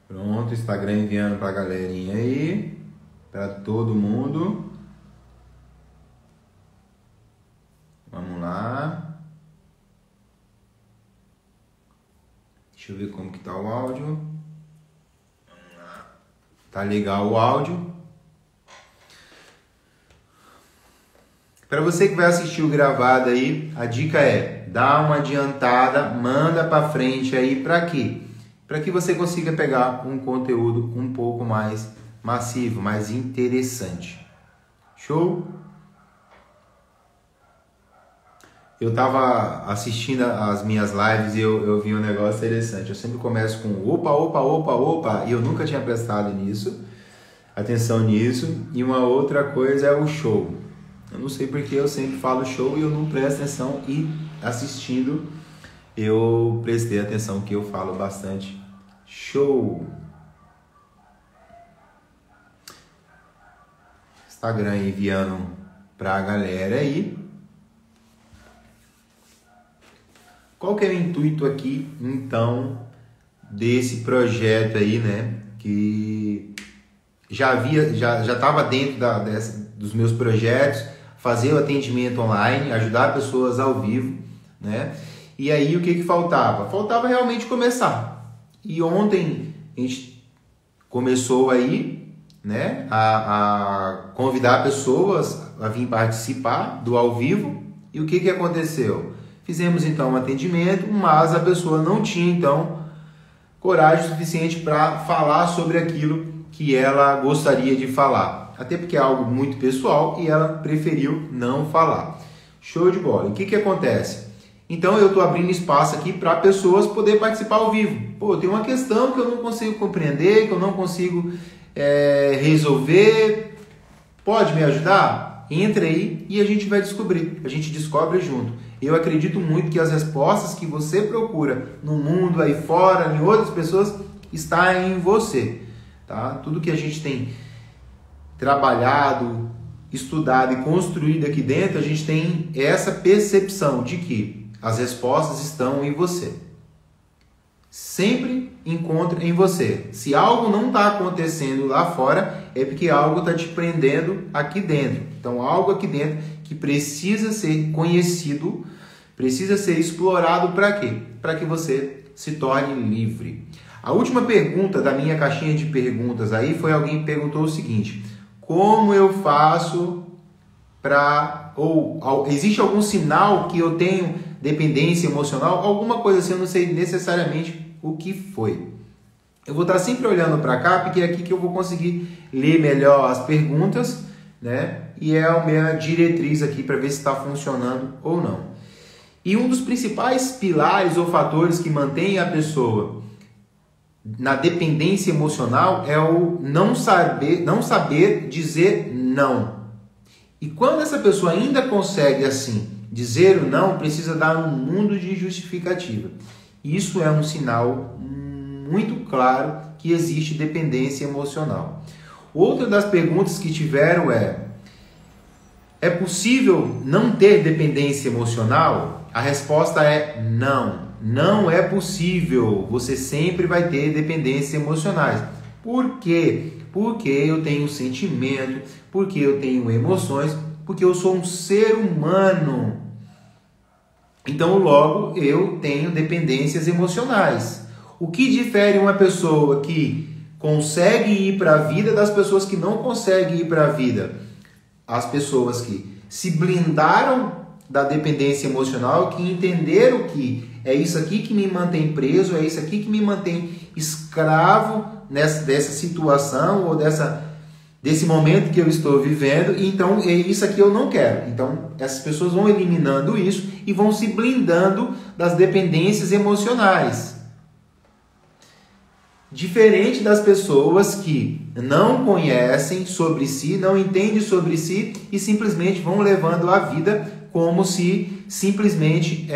Pronto, Instagram enviando pra galerinha aí, pra todo mundo. Vamos lá. Deixa eu ver como que tá o áudio. Vamos lá. Tá legal o áudio. Para você que vai assistir o gravado aí, a dica é: dá uma adiantada, manda para frente aí, para quê? Para que você consiga pegar um conteúdo um pouco mais massivo, mais interessante. Show? Eu estava assistindo as minhas lives e eu vi um negócio interessante. Eu sempre começo com opa, e eu nunca tinha prestado atenção nisso. E uma outra coisa é o show. Eu não sei porque eu sempre falo show e eu não presto atenção, e assistindo eu prestei atenção que eu falo bastante show. Instagram enviando pra galera aí. Qual que é o intuito aqui, então, desse projeto aí, né? Que já estava dentro dos meus projetos, fazer o atendimento online, ajudar pessoas ao vivo, né? E aí o que faltava? Faltava realmente começar. E ontem a gente começou aí, né, a convidar pessoas a vir participar do ao vivo. E o que aconteceu? Fizemos então um atendimento, mas a pessoa não tinha então coragem suficiente para falar sobre aquilo que ela gostaria de falar. Até porque é algo muito pessoal e ela preferiu não falar. Show de bola. E o que acontece? Então eu estou abrindo espaço aqui para pessoas poderem participar ao vivo. Pô, tem uma questão que eu não consigo compreender, que eu não consigo resolver. Pode me ajudar? Entra aí e a gente vai descobrir. A gente descobre junto. Eu acredito muito que as respostas que você procura no mundo aí fora, em outras pessoas, está em você. Tá? Tudo que a gente tem trabalhado, estudado e construído aqui dentro, a gente tem essa percepção de que as respostas estão em você. Sempre encontra em você. Se algo não está acontecendo lá fora, é porque algo está te prendendo aqui dentro. Então, algo aqui dentro que precisa ser conhecido, precisa ser explorado para quê? Para que você se torne livre. A última pergunta da minha caixinha de perguntas aí foi alguém que perguntou o seguinte: como eu faço para... ou existe algum sinal que eu tenho dependência emocional? Alguma coisa assim, eu não sei necessariamente o que foi. Eu vou estar sempre olhando para cá, porque é aqui que eu vou conseguir ler melhor as perguntas, né? E é a minha diretriz aqui para ver se está funcionando ou não. E um dos principais pilares ou fatores que mantém a pessoa na dependência emocional é o não saber dizer não. E quando essa pessoa ainda consegue assim dizer o não, precisa dar um mundo de justificativa. Isso é um sinal muito claro que existe dependência emocional. Outra das perguntas que tiveram é possível não ter dependência emocional? A resposta é não. Não é possível. Você sempre vai ter dependências emocionais. Por quê? Porque eu tenho sentimento, porque eu tenho emoções, porque eu sou um ser humano. Então, logo, eu tenho dependências emocionais. O que difere uma pessoa que consegue ir para a vida das pessoas que não conseguem ir para a vida? As pessoas que se blindaram da dependência emocional, que entenderam que é isso aqui que me mantém preso, é isso aqui que me mantém escravo dessa situação ou desse momento que eu estou vivendo, então é isso aqui eu não quero. Então essas pessoas vão eliminando isso e vão se blindando das dependências emocionais. Diferente das pessoas que não conhecem sobre si, não entendem sobre si e simplesmente vão levando a vida como se simplesmente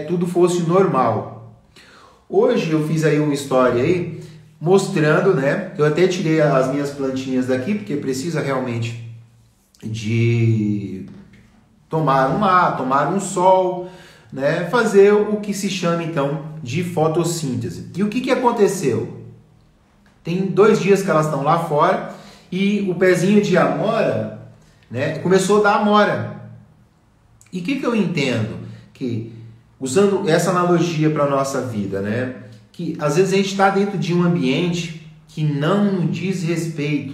tudo fosse normal. Hoje eu fiz aí uma história aí mostrando, né? Eu até tirei as minhas plantinhas daqui porque precisa realmente de tomar um ar, tomar um sol, né? Fazer o que se chama então de fotossíntese. E o que aconteceu? Tem 2 dias que elas estão lá fora e o pezinho de amora, né, começou a dar amora. E o que eu entendo? Que, usando essa analogia para a nossa vida, né, que às vezes a gente está dentro de um ambiente que não diz respeito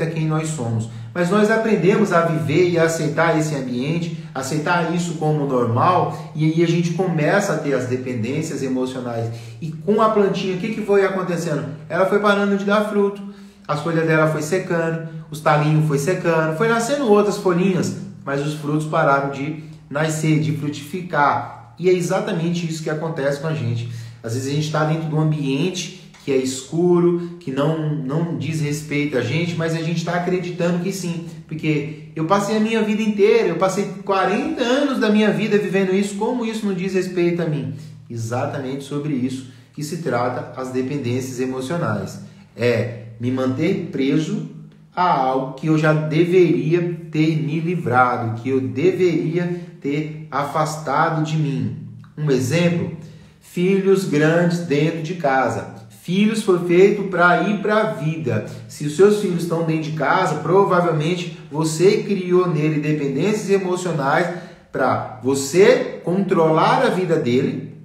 a quem nós somos. Mas nós aprendemos a viver e a aceitar esse ambiente, aceitar isso como normal, e aí a gente começa a ter as dependências emocionais. E com a plantinha, o que foi acontecendo? Ela foi parando de dar fruto, as folhas dela foi secando, os talinhos foi secando, foi nascendo outras folhinhas, mas os frutos pararam de nascer, de frutificar. E é exatamente isso que acontece com a gente. Às vezes a gente está dentro de um ambiente que é escuro, que não diz respeito a gente, mas a gente está acreditando que sim, porque eu passei a minha vida inteira, eu passei 40 anos da minha vida vivendo isso, como isso não diz respeito a mim? Exatamente sobre isso que se trata as dependências emocionais. É me manter preso a algo que eu já deveria ter me livrado, que eu deveria ter afastado de mim. Um exemplo, filhos grandes dentro de casa. Filhos foi feito para ir para a vida. Se os seus filhos estão dentro de casa, provavelmente você criou nele dependências emocionais para você controlar a vida dele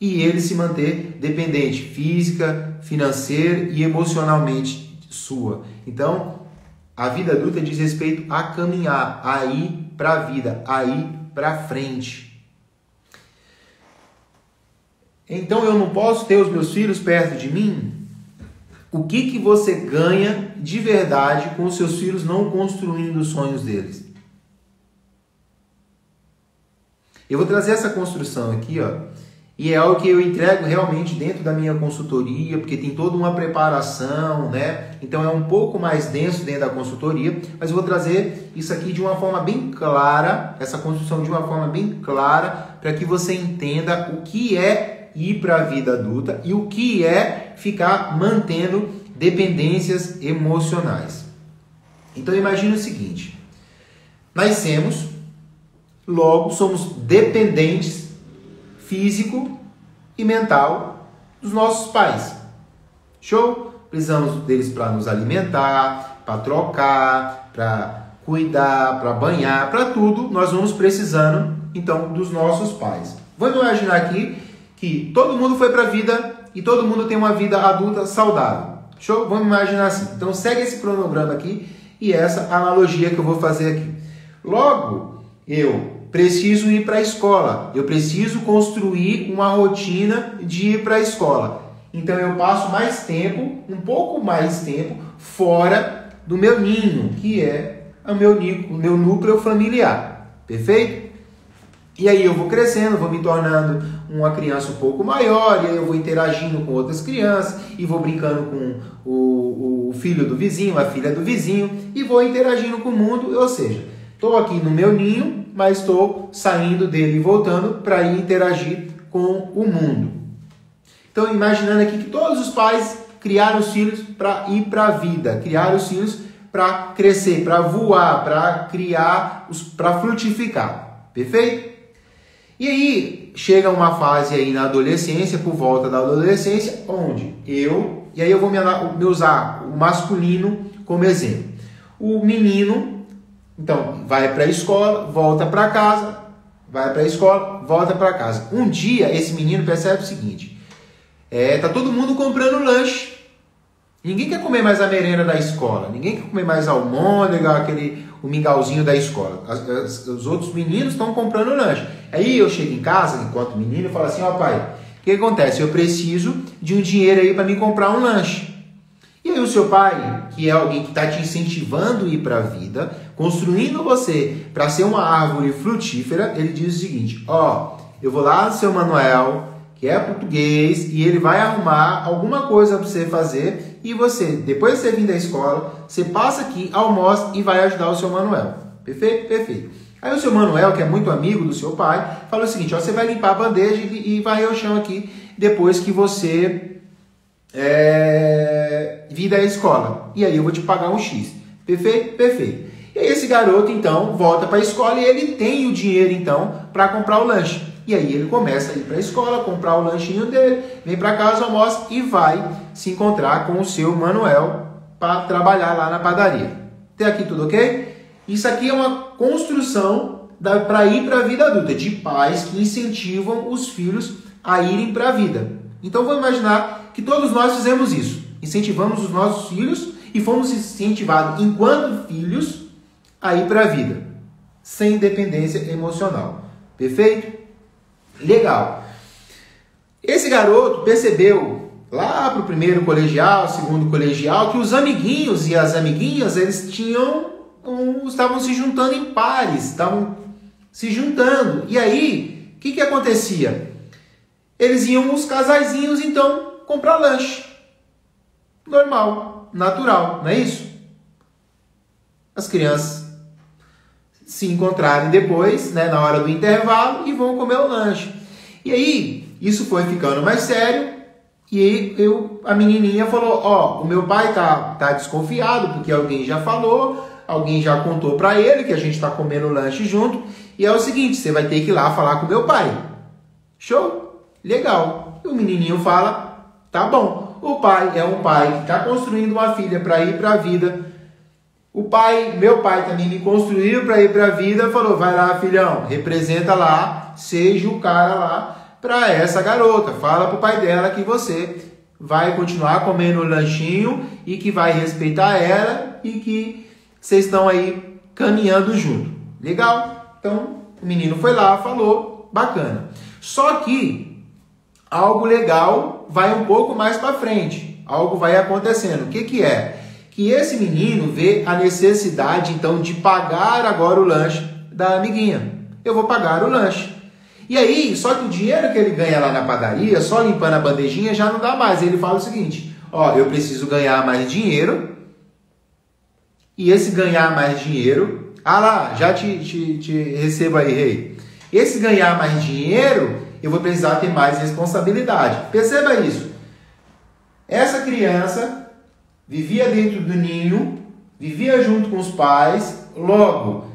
e ele se manter dependente física, financeira e emocionalmente sua. Então, a vida adulta diz respeito a caminhar, a ir para a vida, a ir para frente. Então eu não posso ter os meus filhos perto de mim? O que você ganha de verdade com os seus filhos não construindo os sonhos deles? Eu vou trazer essa construção aqui, ó, e é algo que eu entrego realmente dentro da minha consultoria, porque tem toda uma preparação, né? Então é um pouco mais denso dentro da consultoria, mas eu vou trazer isso aqui de uma forma bem clara, essa construção de uma forma bem clara, para que você entenda o que é ir para a vida adulta e o que é ficar mantendo dependências emocionais. Então imagine o seguinte, nascemos, logo somos dependentes físico e mental dos nossos pais. Show? Precisamos deles para nos alimentar, para trocar, para cuidar, para banhar, para tudo, nós vamos precisando então dos nossos pais. Vamos imaginar aqui que todo mundo foi para a vida e todo mundo tem uma vida adulta saudável. Show? Vamos imaginar assim. Então segue esse cronograma aqui e essa analogia que eu vou fazer aqui. Logo, eu preciso ir para a escola. Eu preciso construir uma rotina de ir para a escola. Então eu passo mais tempo, um pouco mais tempo, fora do meu ninho, que é o meu núcleo familiar. Perfeito? E aí eu vou crescendo, vou me tornando uma criança um pouco maior, e aí eu vou interagindo com outras crianças, e vou brincando com o filho do vizinho, a filha do vizinho, e vou interagindo com o mundo, ou seja, estou aqui no meu ninho, mas estou saindo dele e voltando para ir interagir com o mundo. Então, imaginando aqui que todos os pais criaram os filhos para ir para a vida, criaram os filhos para crescer, para voar, para criar, para frutificar. Perfeito? E aí, chega uma fase aí na adolescência, por volta da adolescência, onde e aí eu vou me usar o masculino como exemplo. O menino, então, vai para a escola, volta para casa, vai para a escola, volta para casa. Um dia, esse menino percebe o seguinte, tá todo mundo comprando lanche. Ninguém quer comer mais a merenda da escola, ninguém quer comer mais almôndega, o mingauzinho da escola. Os outros meninos estão comprando lanche. Aí eu chego em casa, enquanto menino, e falo assim, ó pai, o que acontece? Eu preciso de um dinheiro aí para me comprar um lanche. E aí o seu pai, que é alguém que está te incentivando a ir para a vida, construindo você para ser uma árvore frutífera, ele diz o seguinte, ó, eu vou lá no seu Manuel, que é português, e ele vai arrumar alguma coisa para você fazer, e você, depois de você vir da escola, você passa aqui, almoça e vai ajudar o seu Manuel. Perfeito? Perfeito. Aí o seu Manuel, que é muito amigo do seu pai, fala o seguinte, ó, você vai limpar a bandeja e vai ao chão aqui, depois que você vir da escola. E aí eu vou te pagar um X. Perfeito? Perfeito. E aí esse garoto, então, volta para a escola e ele tem o dinheiro, então, para comprar o lanche. E aí ele começa a ir para a escola, comprar o lanchinho dele, vem para casa, almoça e vai se encontrar com o seu Manuel para trabalhar lá na padaria. Até aqui tudo ok? Isso aqui é uma construção para ir para a vida adulta, de pais que incentivam os filhos a irem para a vida. Então vamos imaginar que todos nós fizemos isso. Incentivamos os nossos filhos e fomos incentivados, enquanto filhos, a ir para a vida, sem dependência emocional. Perfeito? Legal. Esse garoto percebeu, lá para o primeiro colegial, segundo colegial, que os amiguinhos e as amiguinhas, eles estavam se juntando em pares, estavam se juntando. E aí, o que acontecia? Eles iam, os casaizinhos, então, comprar lanche. Normal, natural, não é isso? As crianças se encontrarem depois, né, na hora do intervalo, e vão comer o lanche. E aí, isso foi ficando mais sério, e a menininha falou, o meu pai tá desconfiado, porque alguém já falou, alguém já contou para ele que a gente está comendo lanche junto, e é o seguinte, você vai ter que ir lá falar com o meu pai. Show? Legal. E o menininho fala, tá bom. O pai é um pai que está construindo uma filha para ir para a vida. Meu pai também me construiu para ir para a vida, falou, vai lá, filhão, representa lá, seja o cara lá para essa garota. Fala pro pai dela que você vai continuar comendo o lanchinho e que vai respeitar ela e que vocês estão aí caminhando junto. Legal? Então, o menino foi lá, falou, bacana. Só que algo legal vai um pouco mais para frente. Algo vai acontecendo. O que é? Que esse menino vê a necessidade, então, de pagar agora o lanche da amiguinha. Eu vou pagar o lanche. E aí, só que o dinheiro que ele ganha lá na padaria, só limpando a bandejinha, já não dá mais. Ele fala o seguinte, eu preciso ganhar mais dinheiro. E esse ganhar mais dinheiro... já te recebo aí, rei. Esse ganhar mais dinheiro, eu vou precisar ter mais responsabilidade. Perceba isso. Essa criança vivia dentro do ninho, vivia junto com os pais, logo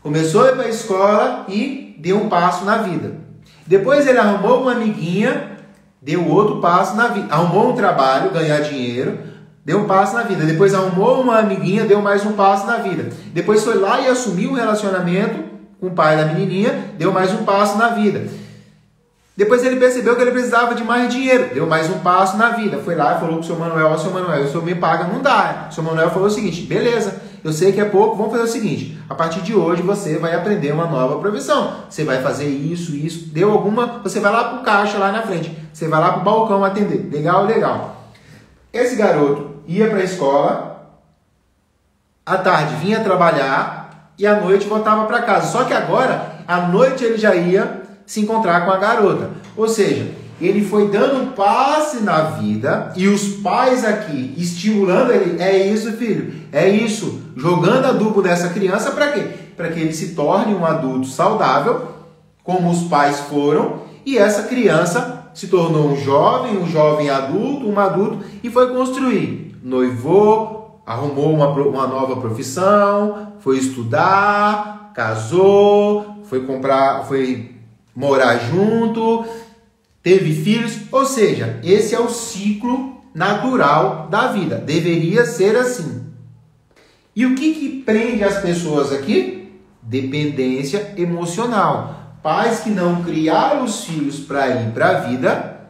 começou a ir para a escola e deu um passo na vida. Depois ele arrumou uma amiguinha, deu outro passo na vida. Arrumou um trabalho, ganhar dinheiro, deu um passo na vida. Depois arrumou uma amiguinha, deu mais um passo na vida. Depois foi lá e assumiu um relacionamento com o pai da menininha, deu mais um passo na vida. Depois ele percebeu que ele precisava de mais dinheiro, deu mais um passo na vida. Foi lá e falou para o seu Manuel, seu Manuel, o senhor me paga, não dá. O seu Manuel falou o seguinte, beleza, eu sei que é pouco, vamos fazer o seguinte, a partir de hoje você vai aprender uma nova profissão. Você vai fazer isso, deu alguma, você vai lá para o caixa lá na frente, você vai lá para o balcão atender. Legal, legal. Esse garoto ia para a escola, à tarde vinha trabalhar e à noite voltava para casa. Só que agora, à noite ele já ia se encontrar com a garota. Ou seja, ele foi dando um passe na vida e os pais aqui estimulando ele. É isso, filho. É isso. Jogando adubo nessa criança para quê? Para que ele se torne um adulto saudável, como os pais foram, e essa criança se tornou um jovem adulto, um adulto, e foi construir. Noivou, arrumou uma nova profissão, foi estudar, casou, foi morar junto, teve filhos, ou seja, esse é o ciclo natural da vida. Deveria ser assim. E o que prende as pessoas aqui? Dependência emocional. Pais que não criaram os filhos para ir para a vida,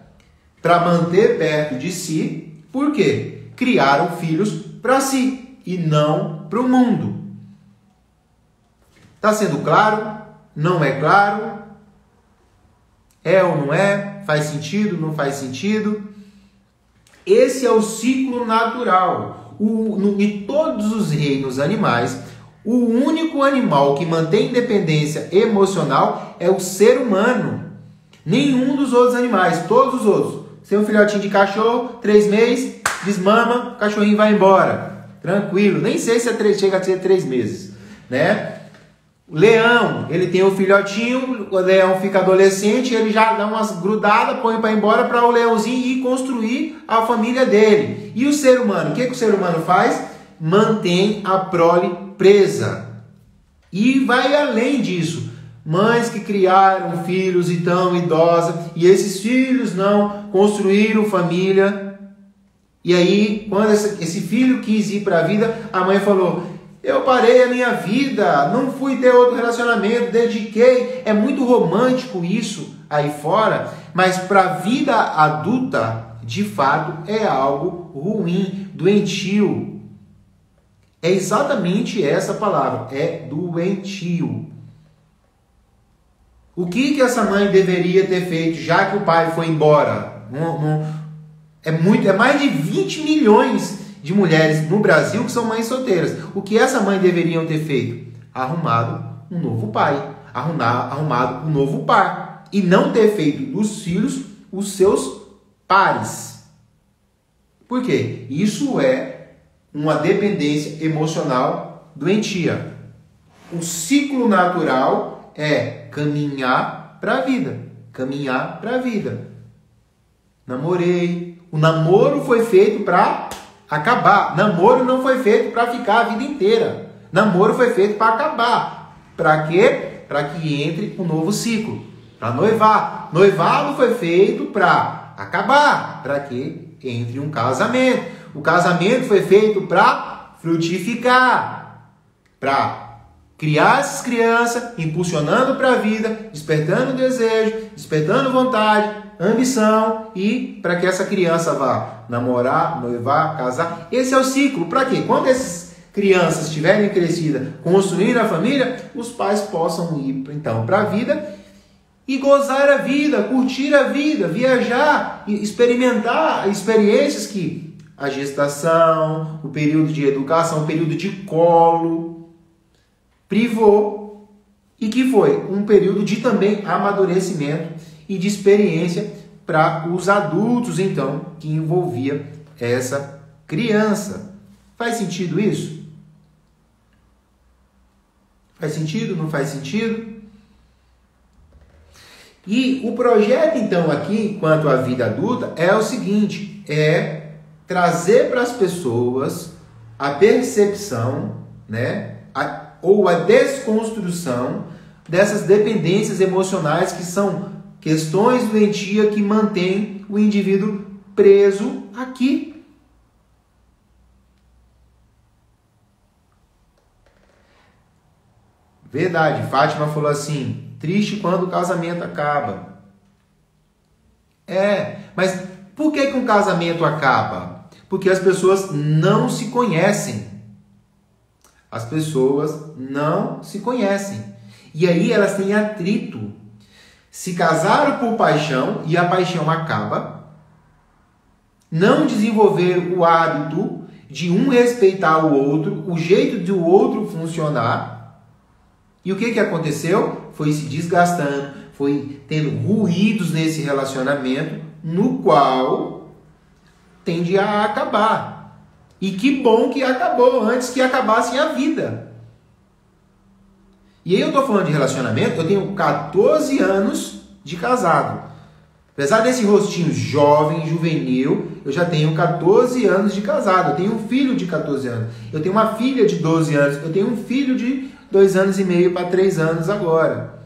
para manter perto de si. Por quê? Criaram filhos para si e não para o mundo. Está sendo claro? Não é claro? É ou não é? Faz sentido? Não faz sentido? Esse é o ciclo natural. Em todos os reinos animais, o único animal que mantém independência emocional é o ser humano. Nenhum dos outros animais, todos os outros. Você tem um filhotinho de cachorro, 3 meses, desmama, o cachorrinho vai embora. Tranquilo. Nem sei se chega a ser 3 meses, né? O leão, ele tem um filhotinho, o leão fica adolescente, ele já dá umas grudadas, põe para ir embora para o leãozinho ir construir a família dele. E o ser humano, o que o ser humano faz? Mantém a prole presa. E vai além disso. mães que criaram filhos e tão idosas, e esses filhos não construíram família. E aí, quando esse filho quis ir para a vida, a mãe falou: eu parei a minha vida, não fui ter outro relacionamento, dediquei. É muito romântico isso aí fora, mas para a vida adulta, de fato, é algo ruim, doentio. É exatamente essa palavra, é doentio. O que essa mãe deveria ter feito, já que o pai foi embora? É mais de 20 milhões de mulheres no Brasil que são mães solteiras. O que essa mãe deveriam ter feito? Arrumado um novo pai, arrumado um novo par, e não ter feito dos filhos os seus pares. Por quê? Isso é uma dependência emocional doentia. O ciclo natural é caminhar para a vida. Caminhar para a vida. Namorei. O namoro foi feito para acabar. Namoro não foi feito para ficar a vida inteira. Namoro foi feito para acabar. Para quê? Para que entre um novo ciclo. Para noivar. Noivado foi feito para acabar. Para que entre um casamento. O casamento foi feito para frutificar. Para criar essas crianças, impulsionando para a vida, despertando desejo, despertando vontade, ambição, e para que essa criança vá namorar, noivar, casar. Esse é o ciclo. Para quê? Quando essas crianças estiverem crescidas, construindo a família, os pais possam ir então para a vida e gozar a vida, curtir a vida, viajar, experimentar experiências que a gestação, o período de educação, o período de colo privou, e que foi um período de também amadurecimento e de experiência para os adultos, então, que envolvia essa criança. Faz sentido isso? Faz sentido? Não faz sentido? E o projeto, então, aqui, quanto à vida adulta, é o seguinte, é trazer para as pessoas a percepção, né, ou a desconstrução dessas dependências emocionais, que são questões doentias que mantêm o indivíduo preso aqui. Verdade, Fátima falou assim: triste quando o casamento acaba. Mas por que um casamento acaba? Porque as pessoas não se conhecem. As pessoas não se conhecem. E aí elas têm atrito. Se casaram por paixão e a paixão acaba. Não desenvolver o hábito de um respeitar o outro, o jeito de o outro funcionar. E o que aconteceu? Foi se desgastando, foi tendo ruídos nesse relacionamento, no qual tende a acabar. E que bom que acabou, antes que acabasse a vida. E aí eu estou falando de relacionamento, eu tenho 14 anos de casado. Apesar desse rostinho jovem, juvenil, eu já tenho 14 anos de casado. Eu tenho um filho de 14 anos. Eu tenho uma filha de 12 anos. Eu tenho um filho de 2 anos e meio para 3 anos agora.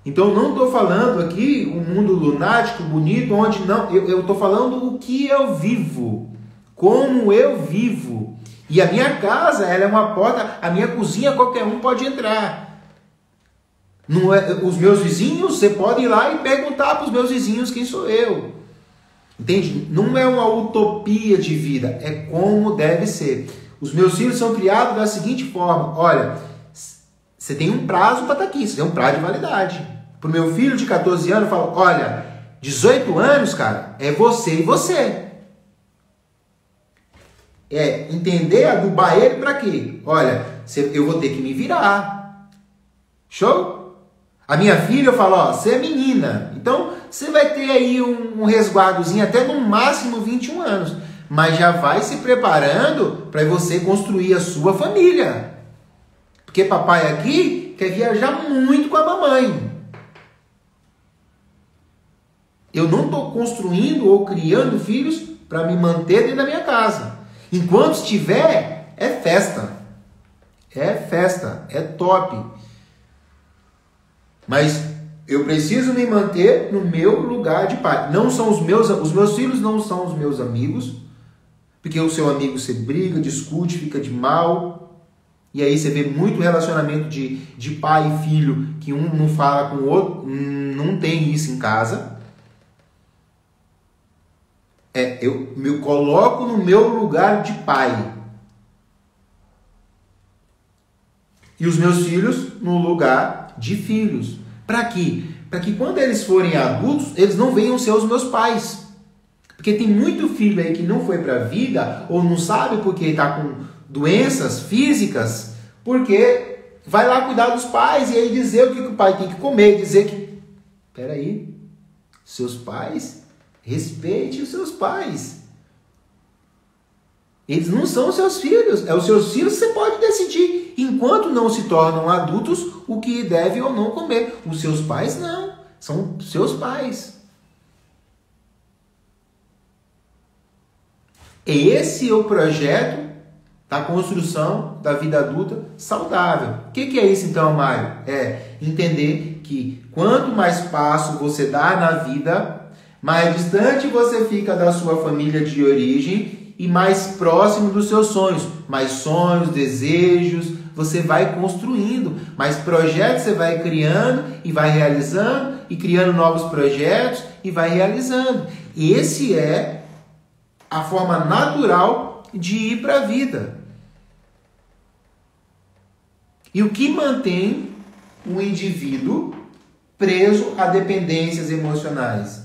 Então, não estou falando aqui um mundo lunático, bonito, onde não... Eu estou falando o que eu vivo. Como eu vivo. E a minha casa, ela é uma porta, a minha cozinha qualquer um pode entrar. Não é, os meus vizinhos, você pode ir lá e perguntar para os meus vizinhos quem sou eu. Entende? Não é uma utopia de vida, é como deve ser. Os meus filhos são criados da seguinte forma: olha, você tem um prazo para estar aqui, você tem um prazo de validade. Para o meu filho de 14 anos, eu falo: olha, 18 anos, cara, é você e você. É entender, adubar ele para quê? Olha, eu vou ter que me virar. Show? A minha filha, eu falo: ó, você é menina, então você vai ter aí um resguardozinho até no máximo 21 anos. Mas já vai se preparando para você construir a sua família. Porque papai aqui quer viajar muito com a mamãe. Eu não estou construindo ou criando filhos para me manter dentro da minha casa. Enquanto estiver, é festa. É festa, é top. Mas eu preciso me manter no meu lugar de pai. Não são os meus filhos não são os meus amigos, porque o seu amigo você briga, discute, fica de mal. E aí você vê muito relacionamento de pai e filho, que um não fala com o outro, não tem isso em casa. Eu me coloco no meu lugar de pai. E os meus filhos no lugar de filhos. Para quê? Para que quando eles forem adultos, eles não venham ser os meus pais. Porque tem muito filho aí que não foi para a vida, ou não sabe porque está com doenças físicas, porque vai lá cuidar dos pais e aí dizer o que o pai tem que comer, dizer que... Peraí, seus pais, respeite os seus pais. Eles não são seus filhos. Os seus filhos você pode decidir, enquanto não se tornam adultos, o que devem ou não comer. Os seus pais não, são seus pais. Esse é o projeto da construção da vida adulta saudável. O que é isso então, Mário? É entender que quanto mais passo você dá na vida, mais distante você fica da sua família de origem e mais próximo dos seus sonhos. Mais sonhos, desejos, você vai construindo. Mais projetos você vai criando e vai realizando, e criando novos projetos e vai realizando. Esse é a forma natural de ir para a vida. E o que mantém o indivíduo preso a dependências emocionais?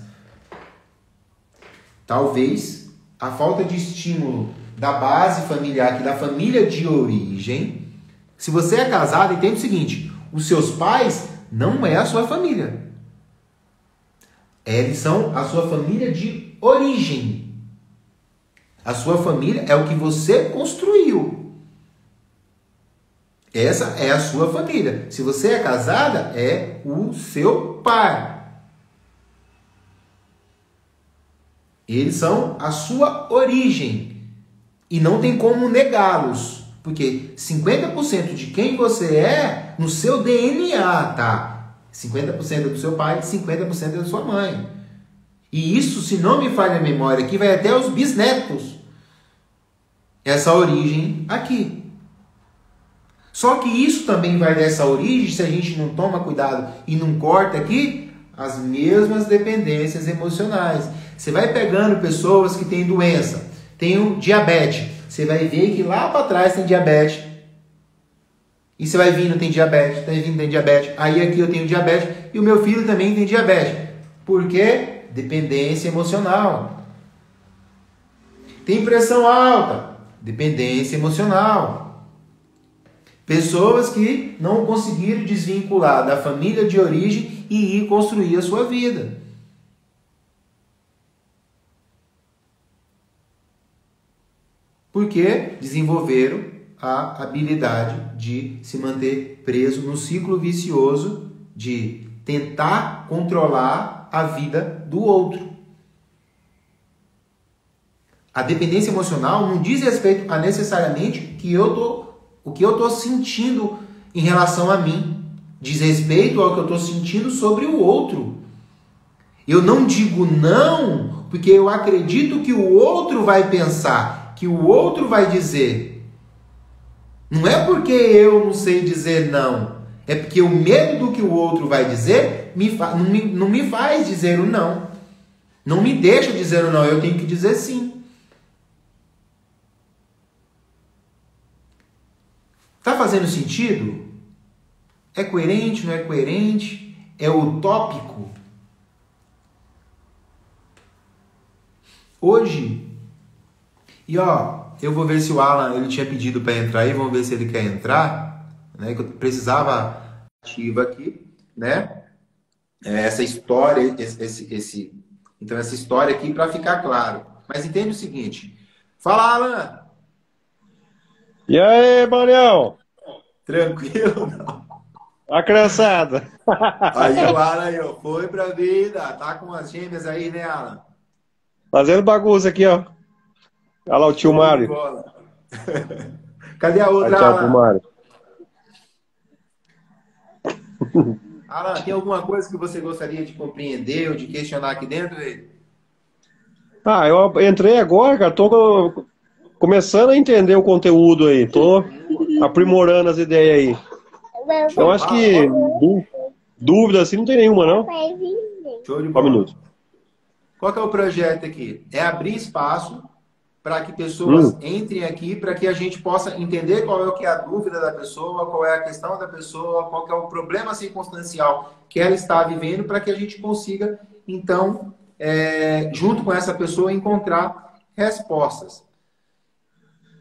Talvez a falta de estímulo da base familiar, que da família de origem. Se você é casado, entende o seguinte: os seus pais não é a sua família. Eles são a sua família de origem. A sua família é o que você construiu. Essa é a sua família. Se você é casada, é o seu pai. Eles são a sua origem. E não tem como negá-los. Porque 50% de quem você é, no seu DNA, tá? 50% é do seu pai, 50% é da sua mãe. E isso, se não me falha a memória aqui, vai até os bisnetos. Essa origem aqui. Só que isso também vai dessa origem, se a gente não toma cuidado e não corta aqui, as mesmas dependências emocionais. Você vai pegando pessoas que têm doença, tem o diabetes. Você vai ver que lá para trás tem diabetes. E você vai vindo, tem diabetes, tem vindo, tem diabetes. Aí aqui eu tenho diabetes e o meu filho também tem diabetes. Por quê? Dependência emocional. Tem pressão alta. Dependência emocional. Pessoas que não conseguiram desvincular da família de origem e ir construir a sua vida. Porque desenvolveram a habilidade de se manter preso no ciclo vicioso de tentar controlar a vida do outro. A dependência emocional não diz respeito a necessariamente o que eu estou sentindo em relação a mim. Diz respeito ao que eu estou sentindo sobre o outro. Eu não digo não porque eu acredito que o outro vai pensar, que o outro vai dizer. Não é porque eu não sei dizer não. É porque o medo do que o outro vai dizer não me faz dizer o não. Não me deixa dizer o não, eu tenho que dizer sim. Está fazendo sentido? É coerente, não é coerente? É utópico? Hoje, e eu vou ver se o Alan, ele tinha pedido para entrar aí, vamos ver se ele quer entrar, né? Que eu precisava ativa aqui, né? Essa história, então essa história aqui para ficar claro. Mas entende o seguinte. Fala, Alan! E aí, Marião? Tranquilo, não? A criançada. Aí o Alan aí, foi pra vida. Tá com as gêmeas aí, né, Alan? Fazendo bagunça aqui, ó. Olha lá o tio Show de Mário. bola. Cadê a Dá outra, tchau pro Alan? Mário. Alan, tem alguma coisa que você gostaria de compreender ou de questionar aqui dentro? Ah, eu entrei agora, cara, tô começando a entender o conteúdo aí, tô aprimorando as ideias aí. Show Eu de acho bola? que dúvida assim não tem nenhuma, não? Show de Só um bola. minuto. Qual que é o projeto aqui? É abrir espaço para que pessoas Hum, entrem aqui, para que a gente possa entender qual é o que é a dúvida da pessoa, qual é a questão da pessoa, qual que é o problema circunstancial que ela está vivendo, para que a gente consiga, então, junto com essa pessoa, encontrar respostas.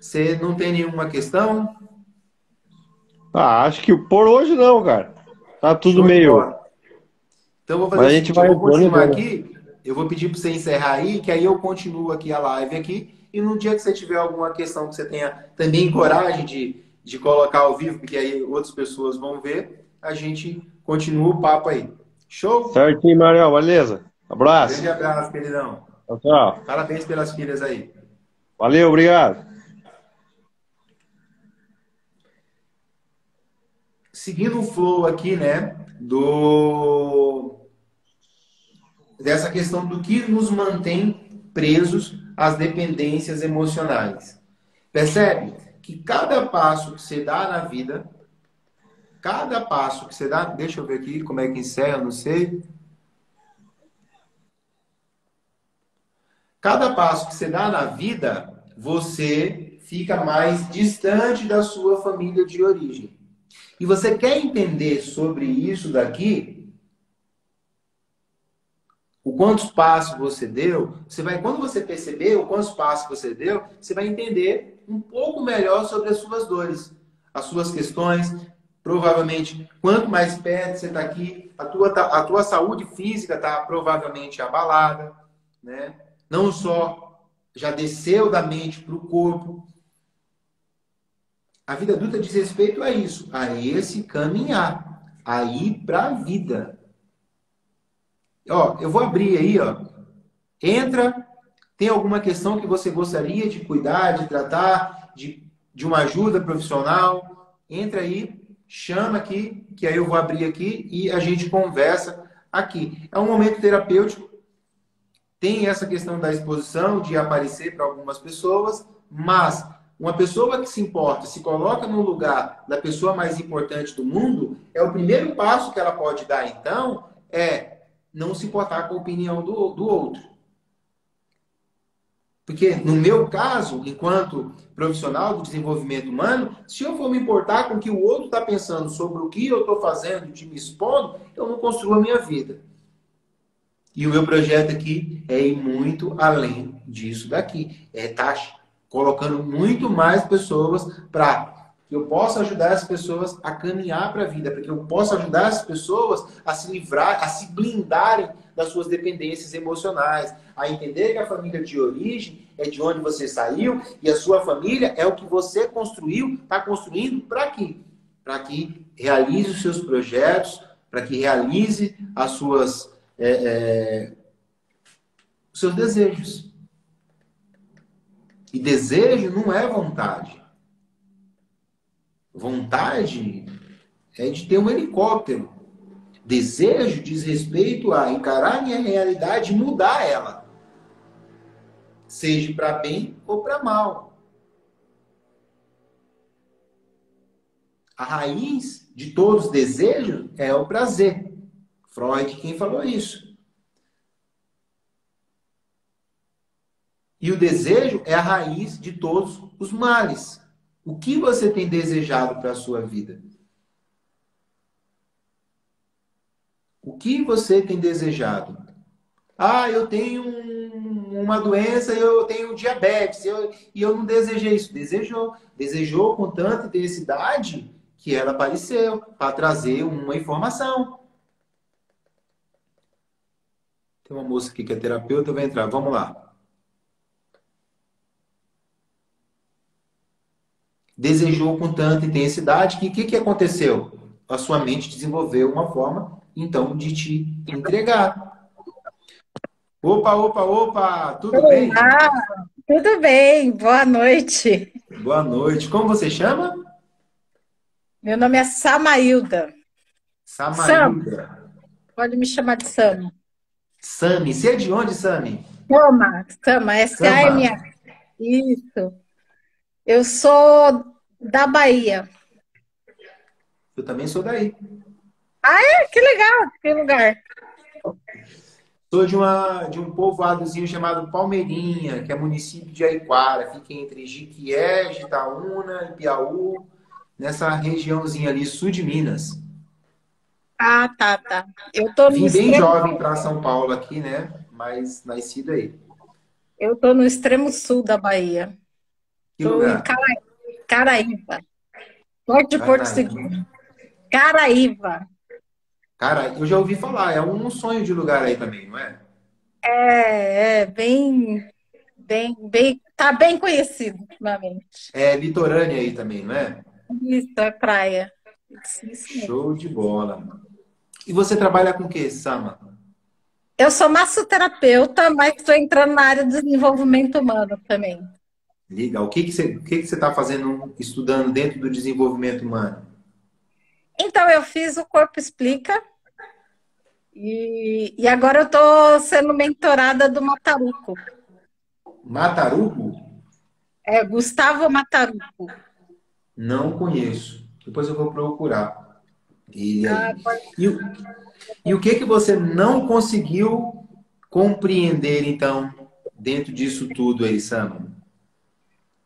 Você não tem nenhuma questão? acho que por hoje não, cara. Tá tudo Show de meio. bola. Então, eu vou fazer Mas o a gente seguinte, eu vai vou continuar vendo. aqui, eu vou pedir para você encerrar aí, que aí eu continuo aqui a live aqui, e no dia que você tiver alguma questão que você tenha também coragem de colocar ao vivo, porque aí outras pessoas vão ver, a gente continua o papo aí. Show? Certinho, Mariel, beleza? Grande Abraço. abraço, queridão. Tchau, tchau. Parabéns pelas filhas aí. Valeu, obrigado. Seguindo o flow aqui, né, dessa questão do que nos mantém presos às dependências emocionais. Percebe que cada passo que você dá na vida, cada passo que você dá, deixa eu ver aqui como é que encerra, não sei. Cada passo que você dá na vida, você fica mais distante da sua família de origem. E você quer entender sobre isso daqui, o quantos passos você deu, você vai, quando você perceber o quantos passos você deu, você vai entender um pouco melhor sobre as suas dores, as suas questões. Provavelmente, quanto mais perto você está aqui, a tua saúde física está provavelmente abalada, né? Não só já desceu da mente para o corpo. A vida adulta diz respeito a isso, a esse caminhar, a ir para a vida. Ó, eu vou abrir aí, ó. Entra, tem alguma questão que você gostaria de cuidar, de tratar, de uma ajuda profissional? Entra aí, chama aqui, que aí eu vou abrir aqui e a gente conversa aqui. É um momento terapêutico, tem essa questão da exposição, de aparecer para algumas pessoas, mas uma pessoa que se importa, se coloca no lugar da pessoa mais importante do mundo, é o primeiro passo que ela pode dar, então, é não se importar com a opinião do outro. Porque, no meu caso, enquanto profissional do desenvolvimento humano, se eu for me importar com o que o outro está pensando sobre o que eu estou fazendo, de me expondo, eu não construo a minha vida. E o meu projeto aqui é ir muito além disso daqui. É estar colocando muito mais pessoas para que eu possa ajudar as pessoas a caminhar para a vida, para que eu possa ajudar as pessoas a se livrar, a se blindarem das suas dependências emocionais, a entender que a família de origem é de onde você saiu e a sua família é o que você construiu, está construindo para quê? Para que realize os seus projetos, para que realize as suas os seus desejos. E desejo não é vontade. Vontade é de ter um helicóptero. Desejo diz respeito a encarar minha realidade e mudar ela. Seja para bem ou para mal. A raiz de todos os desejos é o prazer. Freud quem falou isso. E o desejo é a raiz de todos os males. O que você tem desejado para a sua vida? O que você tem desejado? Ah, eu tenho uma doença, eu tenho diabetes, e eu não desejei isso. Desejou. Desejou com tanta intensidade que ela apareceu para trazer uma informação. Tem uma moça aqui que é terapeuta, vai entrar. Vamos lá. Desejou com tanta intensidade que o que aconteceu? A sua mente desenvolveu uma forma, então, de te entregar. Opa, opa, opa! Tudo bem? Olá, tudo bem? Boa noite. Boa noite. Como você chama? Meu nome é Samailda. Sam, Samarilda. pode me chamar de Sam. Sami. Você é de onde, Sami? Sama, Sama. S-A-M-A. Isso. Eu sou da Bahia. Eu também sou daí. Que legal, que lugar. Sou de um povoadozinho chamado Palmeirinha, que é município de Aiquara. Fica entre Jiquié, Jitaúna e Piauí, nessa regiãozinha ali, sul de Minas. Ah, tá. Eu tô no Vim bem extremo, jovem para São Paulo aqui, né? Mas nascido aí. eu tô no extremo sul da Bahia. Que Tô em lugar? Caraíba, perto de Porto Carnaíba. Seguro. Caraíba. Cara, eu já ouvi falar, é um sonho de lugar aí também, não é? É tá bem conhecido ultimamente. É litorânea aí também, não é? Isso, é praia. Isso mesmo. Show de bola. E você trabalha com o quê, Sama? Eu sou massoterapeuta, mas estou entrando na área do desenvolvimento humano também. Liga, o que que você está fazendo, estudando dentro do desenvolvimento humano? Então, eu fiz o Corpo Explica e agora eu estou sendo mentorada do Mataruco. Mataruco? É Gustavo Mataruco. Não conheço. Depois eu vou procurar ele Ah, aí. E, e o que que você não conseguiu compreender, então, dentro disso tudo aí, Sama?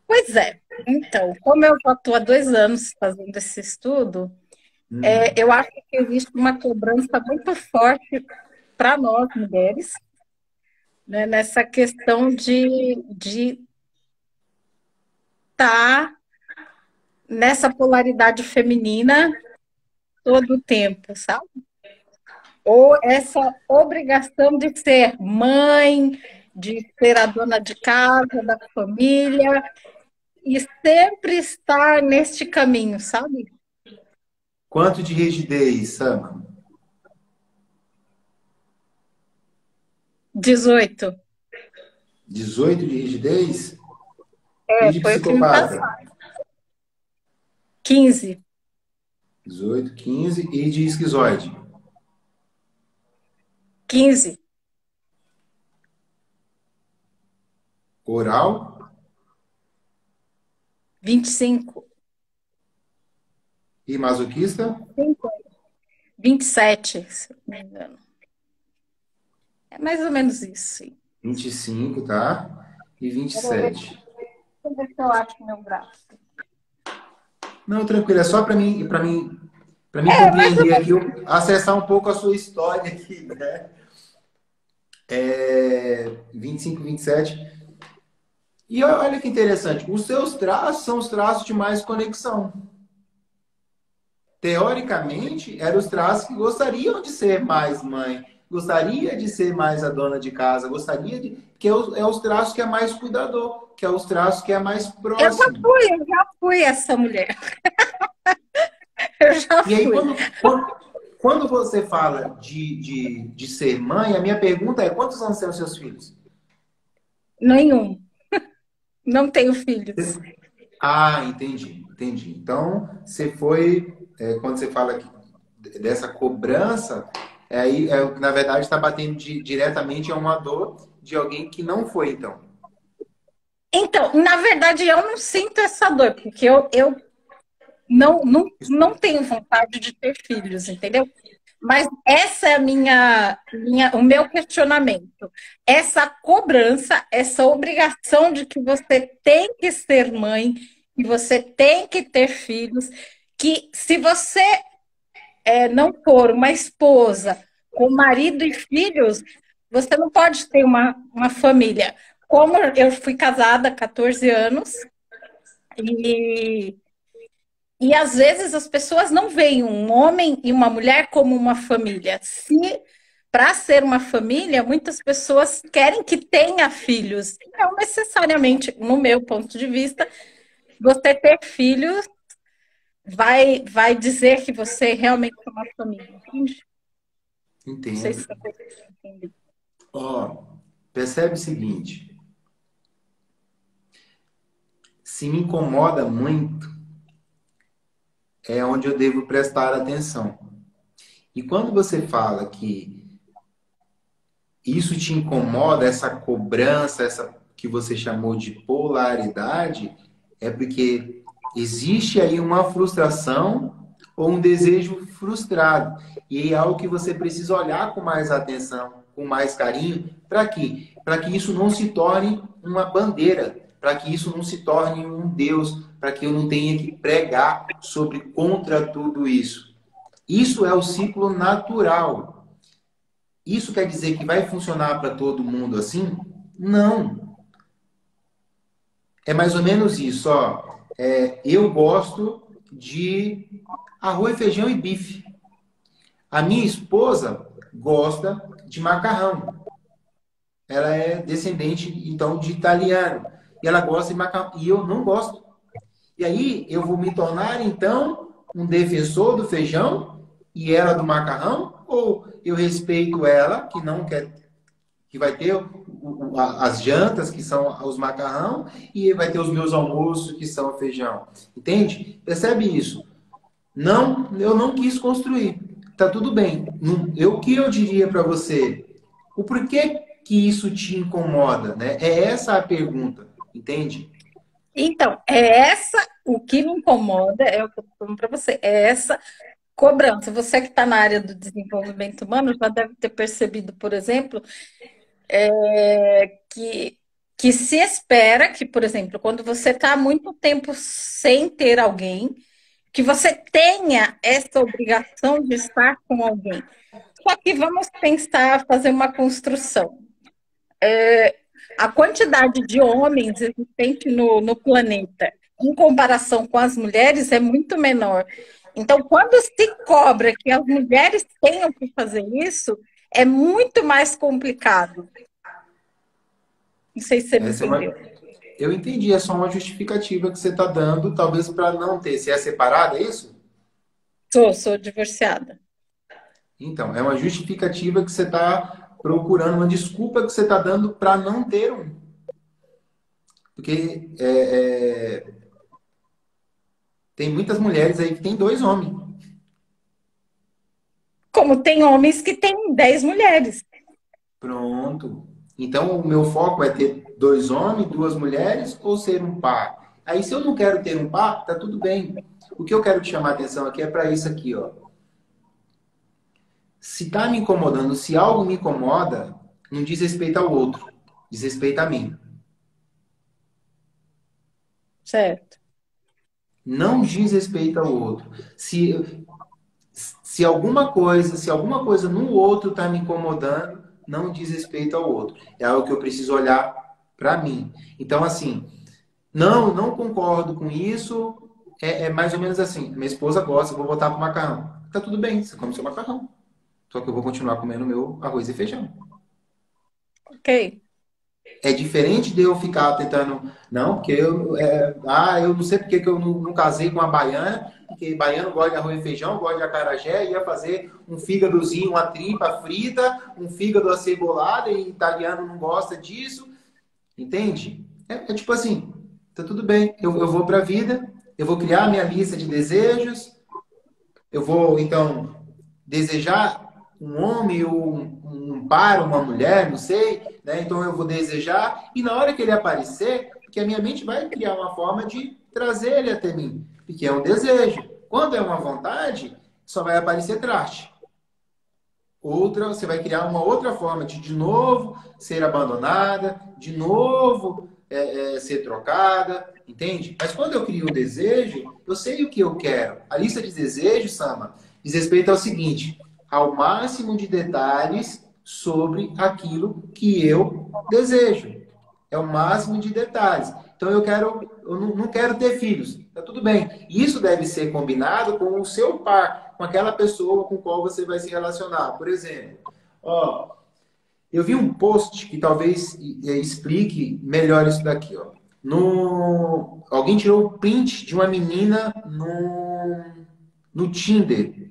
pois é. Então, como eu já estou há 2 anos fazendo esse estudo, eu acho que existe uma cobrança muito forte para nós, mulheres, né, nessa questão de estar nessa polaridade feminina todo o tempo, sabe? Ou essa obrigação de ser mãe, de ser a dona de casa, da família, e sempre estar neste caminho, sabe? Quanto de rigidez, Sama? 18. 18 de rigidez? E de Foi o que me psicopata? passaram. 15. 18, 15. E de esquizoide? 15. Oral? 25. E masoquista? 27, se não me engano. É mais ou menos isso, sim. 25, tá? E Deixa 27. eu ver se eu acho meu braço. Não, tranquilo, é só para mim Mais ou compreender aqui, menos. acessar um pouco a sua história aqui, né? 25, 27. E olha que interessante, os seus traços são os traços de mais conexão. Teoricamente, eram os traços que gostariam de ser mais mãe, gostaria de ser mais a dona de casa, gostaria de. Que é os traços que é mais cuidador, que é os traços que é mais próximo. Eu já fui essa mulher. Eu já E aí, fui. quando você fala de ser mãe, a minha pergunta é: quantos anos têm os seus filhos? Nenhum. Não tenho filhos. Ah, entendi. Então, você foi, quando você fala dessa cobrança, na verdade está batendo diretamente a uma dor de alguém que não foi, então. Então, na verdade, eu não sinto essa dor, porque eu não tenho vontade de ter filhos, entendeu? Mas essa é o meu questionamento. Essa cobrança, essa obrigação de que você tem que ser mãe, que você tem que ter filhos, que se você não for uma esposa com marido e filhos, você não pode ter uma família. Como eu fui casada há 14 anos, e e às vezes as pessoas não veem um homem e uma mulher como uma família. Se para ser uma família, muitas pessoas querem que tenha filhos. Não necessariamente, no meu ponto de vista, você ter filhos vai dizer que você realmente é uma família. Entende? Não sei se Entendo. você entende. Ó, percebe o seguinte: se me incomoda muito, é onde eu devo prestar atenção. E quando você fala que isso te incomoda, essa cobrança, essa que você chamou de polaridade, é porque existe aí uma frustração ou um desejo frustrado. E é algo que você precisa olhar com mais atenção, com mais carinho, para quê? Para que isso não se torne uma bandeira, para que isso não se torne um Deus, para que eu não tenha que pregar sobre contra tudo isso. Isso é o ciclo natural. Isso quer dizer que vai funcionar para todo mundo assim? Não. É mais ou menos isso, ó. Eu gosto de arroz, feijão e bife. A minha esposa gosta de macarrão. Ela é descendente, então, de italiano. E ela gosta de macarrão. E eu não gosto. E aí eu vou me tornar, então, um defensor do feijão e ela do macarrão? Ou eu respeito ela, que não quer, que vai ter as jantas, que são os macarrão, e vai ter os meus almoços, que são o feijão. Entende? Percebe isso? Não, eu não quis construir. Tá tudo bem. O que eu diria para você? O porquê que isso te incomoda, né? É essa a pergunta, entende? Então, o que me incomoda, é o que eu tô falando para você, é essa cobrança. Você que está na área do desenvolvimento humano já deve ter percebido, por exemplo, que se espera que, por exemplo, quando você está há muito tempo sem ter alguém, que você tenha essa obrigação de estar com alguém. Só que vamos pensar, fazer uma construção. A quantidade de homens existente no planeta, em comparação com as mulheres, é muito menor. Então, quando se cobra que as mulheres tenham que fazer isso, é muito mais complicado. Não sei se você me Essa é uma... entendeu. Eu entendi, é só uma justificativa que você está dando, talvez para não ter. Se é separada, é isso? Sou divorciada. Então, é uma justificativa que você está procurando, uma desculpa que você está dando para não ter um. Porque tem muitas mulheres aí que tem 2 homens. Como tem homens que têm 10 mulheres. Pronto. Então, o meu foco é ter 2 homens, 2 mulheres ou ser um par. Aí, se eu não quero ter um par, tá tudo bem. O que eu quero te chamar a atenção aqui é para isso aqui, ó. Se tá me incomodando, se algo me incomoda, não diz respeito ao outro, diz respeito a mim. Certo. Não diz respeito ao outro. Se alguma coisa no outro tá me incomodando, não diz respeito ao outro. É algo que eu preciso olhar para mim. Então, assim, não concordo com isso. É mais ou menos assim. Minha esposa gosta, eu vou voltar pro macarrão. Tá tudo bem, você come seu macarrão. Só que eu vou continuar comendo meu arroz e feijão. Ok. É diferente de eu ficar tentando. Não, porque eu não sei porque que eu não casei com uma baiana, porque baiano gosta de arroz e feijão, gosta de acarajé, ia fazer um fígadozinho, uma tripa frita, um fígado acebolado, e italiano não gosta disso. Entende? É tipo assim, tá tudo bem, eu vou pra vida, eu vou criar minha lista de desejos, eu vou, então, desejar um homem ou um par, uma mulher, não sei, né? Então eu vou desejar e na hora que ele aparecer, porque a minha mente vai criar uma forma de trazer ele até mim, porque é um desejo. Quando é uma vontade, só vai aparecer traste. Outra, você vai criar uma outra forma de novo ser abandonada, de novo ser trocada, entende? Mas quando eu crio o desejo, eu sei o que eu quero. A lista de desejos, Sama, diz respeito ao seguinte: ao máximo de detalhes sobre aquilo que eu desejo. É o máximo de detalhes. Então eu não quero ter filhos. Tá tudo bem. Isso deve ser combinado com o seu par, com aquela pessoa com qual você vai se relacionar. Por exemplo, eu vi um post que talvez explique melhor isso daqui, ó. Alguém tirou o print de uma menina no Tinder.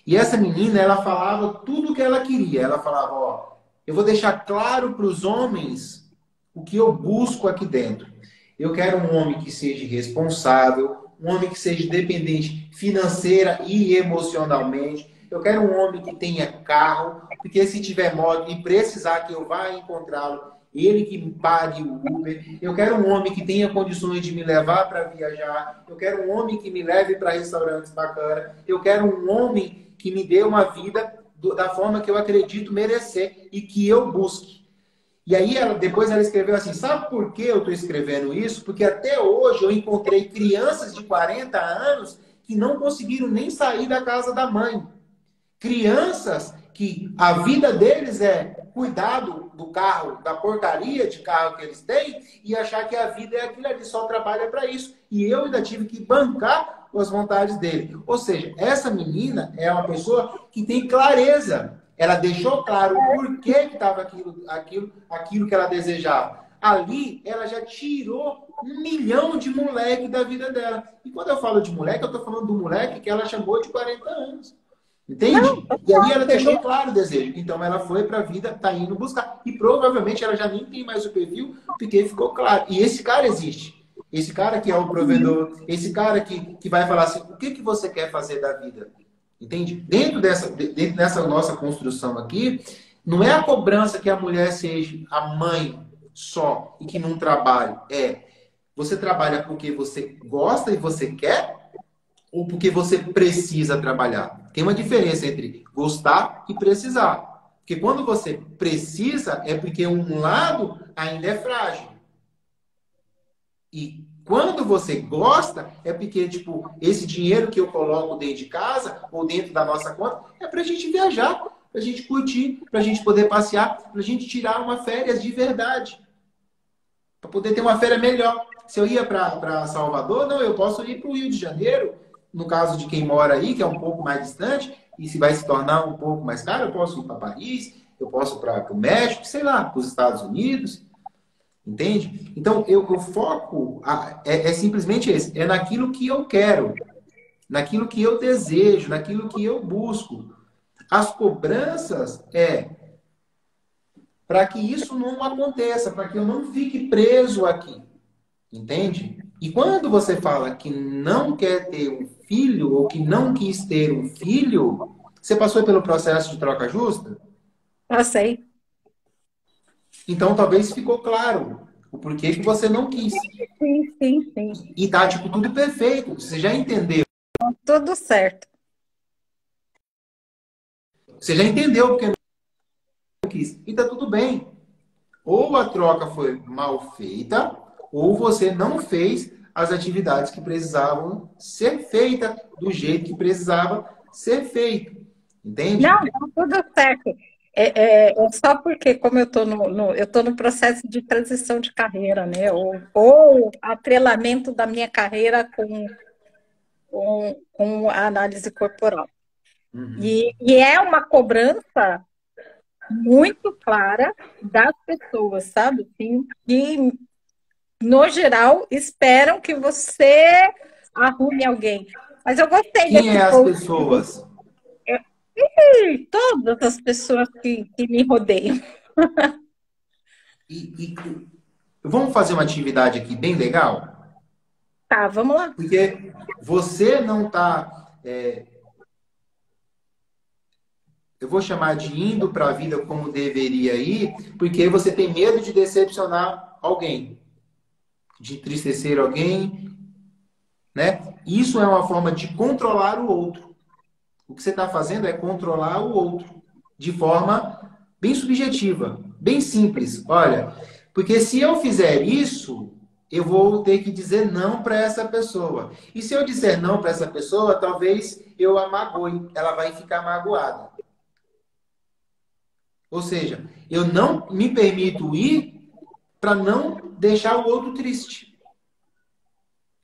E essa menina, ela falava tudo o que ela queria. Ela falava, eu vou deixar claro para os homens o que eu busco aqui dentro. Eu quero um homem que seja responsável, um homem que seja dependente financeira e emocionalmente. Eu quero um homem que tenha carro, porque se tiver moto e precisar que eu vá encontrá-lo, ele que me pague o Uber. Eu quero um homem que tenha condições de me levar para viajar. Eu quero um homem que me leve para restaurantes bacanas. Eu quero um homem que me dê uma vida da forma que eu acredito merecer e que eu busque. E aí, depois ela escreveu assim, sabe por que eu estou escrevendo isso? Porque até hoje eu encontrei crianças de 40 anos que não conseguiram nem sair da casa da mãe. Crianças que a vida deles é cuidar do carro, da porcaria de carro que eles têm e achar que a vida é aquilo ali, só trabalha para isso. E eu ainda tive que bancar as vontades dele. Ou seja, essa menina é uma pessoa que tem clareza. Ela deixou claro o porquê que estava aquilo que ela desejava. Ali, ela já tirou 1 milhão de moleque da vida dela. E quando eu falo de moleque, eu estou falando do moleque que ela chamou de 40 anos. Entende? E aí ela deixou claro o desejo. Então ela foi para a vida, tá indo buscar. E provavelmente ela já nem tem mais o perfil, porque ficou claro. E esse cara existe. Esse cara que é o provedor, esse cara que vai falar assim, o que você quer fazer da vida? Entende? Dentro dessa nossa construção aqui, não é a cobrança que a mulher seja a mãe só e que não trabalhe. Você trabalha porque você gosta e você quer ou porque você precisa trabalhar? Tem uma diferença entre gostar e precisar. Porque quando você precisa, é porque um lado ainda é frágil. E quando você gosta, é porque, tipo, esse dinheiro que eu coloco dentro de casa ou dentro da nossa conta é pra gente viajar, pra gente curtir, pra gente poder passear, pra gente tirar uma férias de verdade. Pra poder ter uma férias melhor. Se eu ia pra Salvador, não, eu posso ir pro Rio de Janeiro. No caso de quem mora aí, que é um pouco mais distante, e se vai se tornar um pouco mais caro, eu posso ir para Paris, eu posso ir para o México, sei lá, para os Estados Unidos. Entende? Então, o foco é simplesmente esse. É naquilo que eu quero, naquilo que eu desejo, naquilo que eu busco. As cobranças para que isso não aconteça, para que eu não fique preso aqui. Entende? E quando você fala que não quer ter um filho ou que não quis ter um filho, você passou pelo processo de troca justa? Passei. Então talvez ficou claro o porquê que você não quis. Sim. E tá, tipo, tudo perfeito. Você já entendeu. Tudo certo. Você já entendeu porque não quis. E tá tudo bem. Ou a troca foi mal feita, ou você não fez as atividades que precisavam ser feitas do jeito que precisava ser feito. Entende? Não, tudo certo. É só porque, como eu estou no processo de transição de carreira, né? Ou atrelamento da minha carreira com a análise corporal. Uhum. E é uma cobrança muito clara das pessoas, sabe? Assim, que, no geral, esperam que você arrume alguém. Mas eu gostei Quem é desse as post. pessoas? Todas as pessoas que me rodeiam. Vamos fazer uma atividade aqui bem legal? Tá, vamos lá. Porque você não está, eu vou chamar de indo para a vida como deveria ir, porque você tem medo de decepcionar alguém, de entristecer alguém, né? Isso é uma forma de controlar o outro. O que você está fazendo é controlar o outro de forma bem subjetiva, bem simples. Olha, porque se eu fizer isso, eu vou ter que dizer não para essa pessoa. E se eu disser não para essa pessoa, talvez eu a magoe. Ela vai ficar magoada. Ou seja, eu não me permito ir para não deixar o outro triste.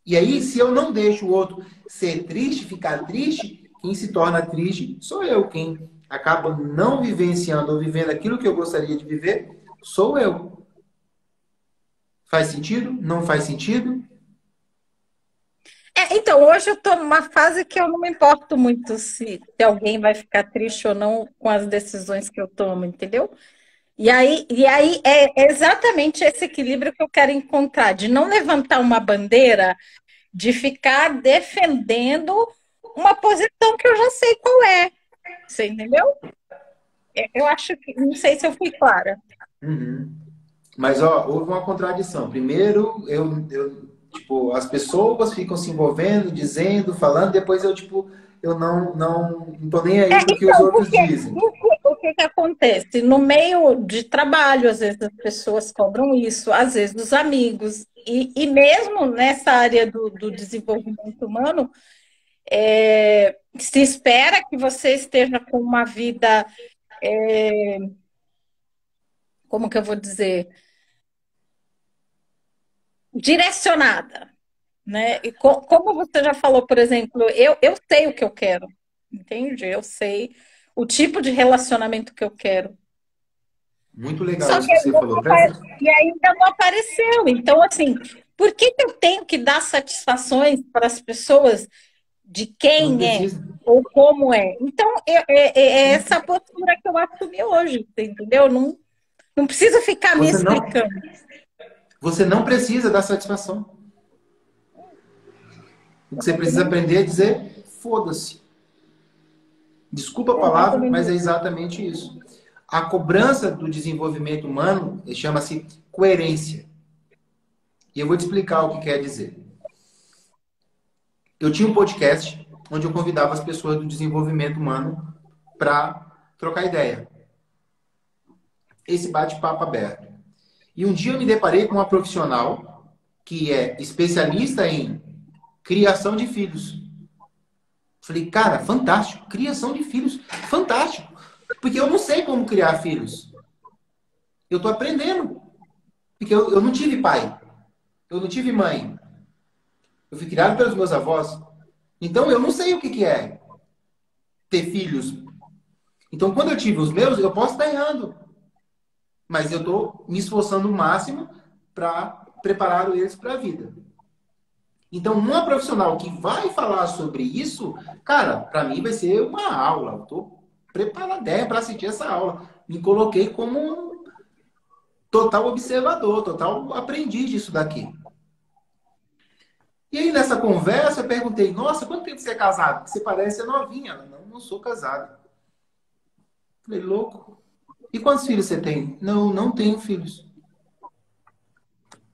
E aí, se eu não deixo o outro ser triste, ficar triste, quem se torna triste sou eu. Quem acaba não vivenciando ou vivendo aquilo que eu gostaria de viver, sou eu. Faz sentido? Não faz sentido? Então, hoje eu estou numa fase que eu não me importo muito se alguém vai ficar triste ou não com as decisões que eu tomo, entendeu? E aí é exatamente esse equilíbrio que eu quero encontrar, de não levantar uma bandeira, de ficar defendendo uma posição que eu já sei qual é. Você entendeu? Eu acho que, não sei se eu fui clara. Uhum. Mas, ó, houve uma contradição. Primeiro, tipo, as pessoas ficam se envolvendo, dizendo, falando, depois eu, tipo, eu não tô nem aí pro que os Então, outros dizem. o que que acontece? No meio de trabalho, às vezes as pessoas cobram isso, às vezes os amigos, e mesmo nessa área do desenvolvimento humano, se espera que você esteja com uma vida, como que eu vou dizer, direcionada, né? E como você já falou, por exemplo, eu sei o que eu quero, entende? Eu sei o tipo de relacionamento que eu quero. Muito legal Só isso que que você falou. e ainda não apareceu. Então, assim, por que que eu tenho que dar satisfações para as pessoas de Não quem é precisa. ou como é? Então, é essa postura que eu assumi hoje, entendeu? Não, não preciso ficar me Você não, explicando. você não precisa dar satisfação. O que você precisa aprender é dizer, foda-se. Desculpa a É mais ou palavra, menos mas é isso. exatamente isso. A cobrança do desenvolvimento humano chama-se coerência. E eu vou te explicar o que quer dizer. Eu tinha um podcast onde eu convidava as pessoas do desenvolvimento humano para trocar ideia. Esse bate-papo aberto. E um dia eu me deparei com uma profissional que é especialista em criação de filhos. Falei, cara, fantástico, criação de filhos, fantástico. Porque eu não sei como criar filhos. Eu estou aprendendo. Porque eu não tive pai, eu não tive mãe. Eu fui criado pelos meus avós. Então eu não sei o que que é ter filhos. Então quando eu tive os meus, eu posso estar errando. Mas eu estou me esforçando o máximo para preparar eles para a vida. Então, uma profissional que vai falar sobre isso, cara, para mim vai ser uma aula. Estou preparadinha para assistir essa aula. Me coloquei como um total observador, total aprendiz disso daqui. E aí, nessa conversa, eu perguntei, nossa, quanto tempo você é casado? Você parece ser novinha. Ela, não sou casado. Falei, louco. E quantos filhos você tem? Não tenho filhos.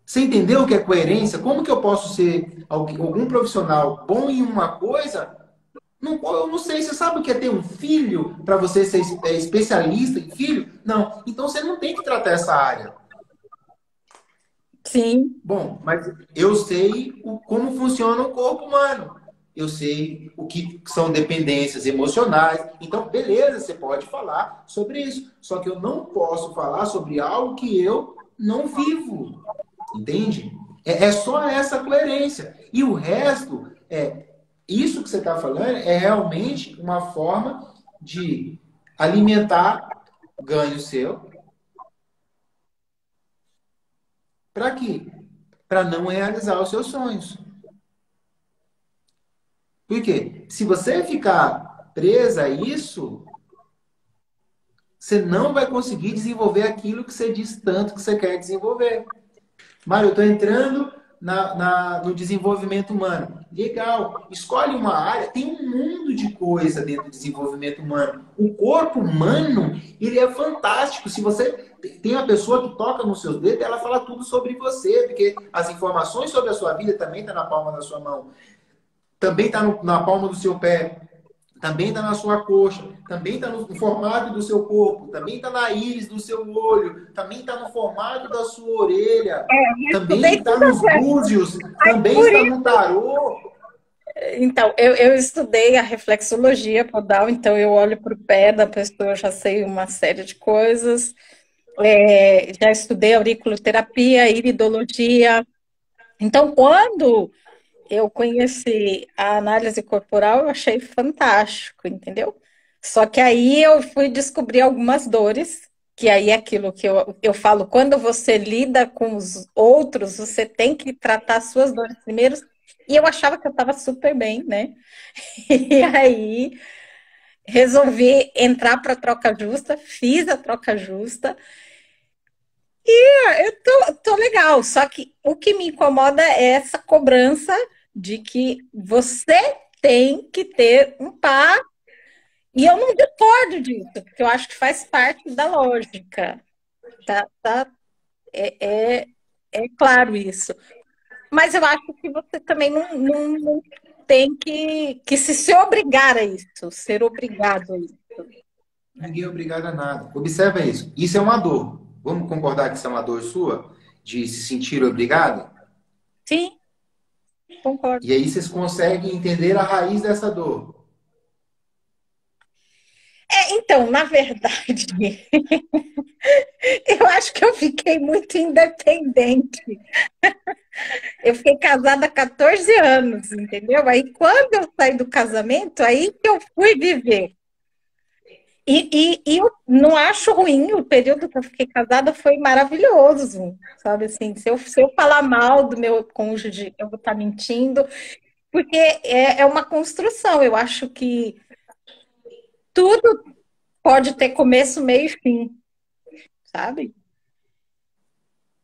Você entendeu o que é coerência? Como que eu posso ser algum profissional bom em uma coisa? Não, eu não sei. Você sabe o que é ter um filho para você ser especialista em filho? Não. Então você não tem que tratar essa área. Sim. Bom, mas eu sei como funciona o corpo humano. Eu sei o que são dependências emocionais. Então, beleza, você pode falar sobre isso. Só que eu não posso falar sobre algo que eu não vivo. Entende? É só essa coerência. E o resto, isso que você está falando, é realmente uma forma de alimentar ganho seu. Para quê? Para não realizar os seus sonhos. Por quê? Se você ficar presa a isso, você não vai conseguir desenvolver aquilo que você diz tanto que você quer desenvolver. Mário, eu estou entrando no desenvolvimento humano. Legal. Escolhe uma área. Tem um mundo de coisa dentro do desenvolvimento humano. O corpo humano, ele é fantástico. Se você tem uma pessoa que toca nos seus dedos, ela fala tudo sobre você, porque as informações sobre a sua vida também estão na palma da sua mão. Também está na palma do seu pé, também está na sua coxa, também está no formato do seu corpo, também está na íris do seu olho, também está no formato da sua orelha, também Estudei está tudo nos búzios, também por está isso. no tarô. Então, eu estudei a reflexologia podal, então eu olho para o pé da pessoa, já sei uma série de coisas. Já estudei auriculoterapia, iridologia. Então, quando eu conheci a análise corporal, eu achei fantástico, entendeu? Só que aí eu fui descobrir algumas dores, que aí é aquilo que eu falo, quando você lida com os outros, você tem que tratar as suas dores primeiro. E eu achava que eu estava super bem, né? E aí resolvi entrar para a troca justa, fiz a troca justa. Eu tô legal, só que o que me incomoda é essa cobrança de que você tem que ter um par E eu não discordo disso, porque eu acho que faz parte da lógica. Tá? É claro isso. Mas eu acho que você também não tem que se obrigar a isso, ser obrigado a isso. Ninguém é obrigado a nada. Observa isso. Isso é uma dor. Vamos concordar que isso é uma dor sua? De se sentir obrigado? Sim, concordo. E aí vocês conseguem entender a raiz dessa dor. Então, na verdade, eu acho que eu fiquei muito independente. Eu fiquei casada há 14 anos, entendeu? Aí, quando eu saí do casamento, aí que eu fui viver. E eu não acho ruim, o período que eu fiquei casada foi maravilhoso, sabe? Assim, se eu falar mal do meu cônjuge, eu vou estar mentindo, porque é uma construção. Eu acho que tudo pode ter começo, meio e fim, sabe?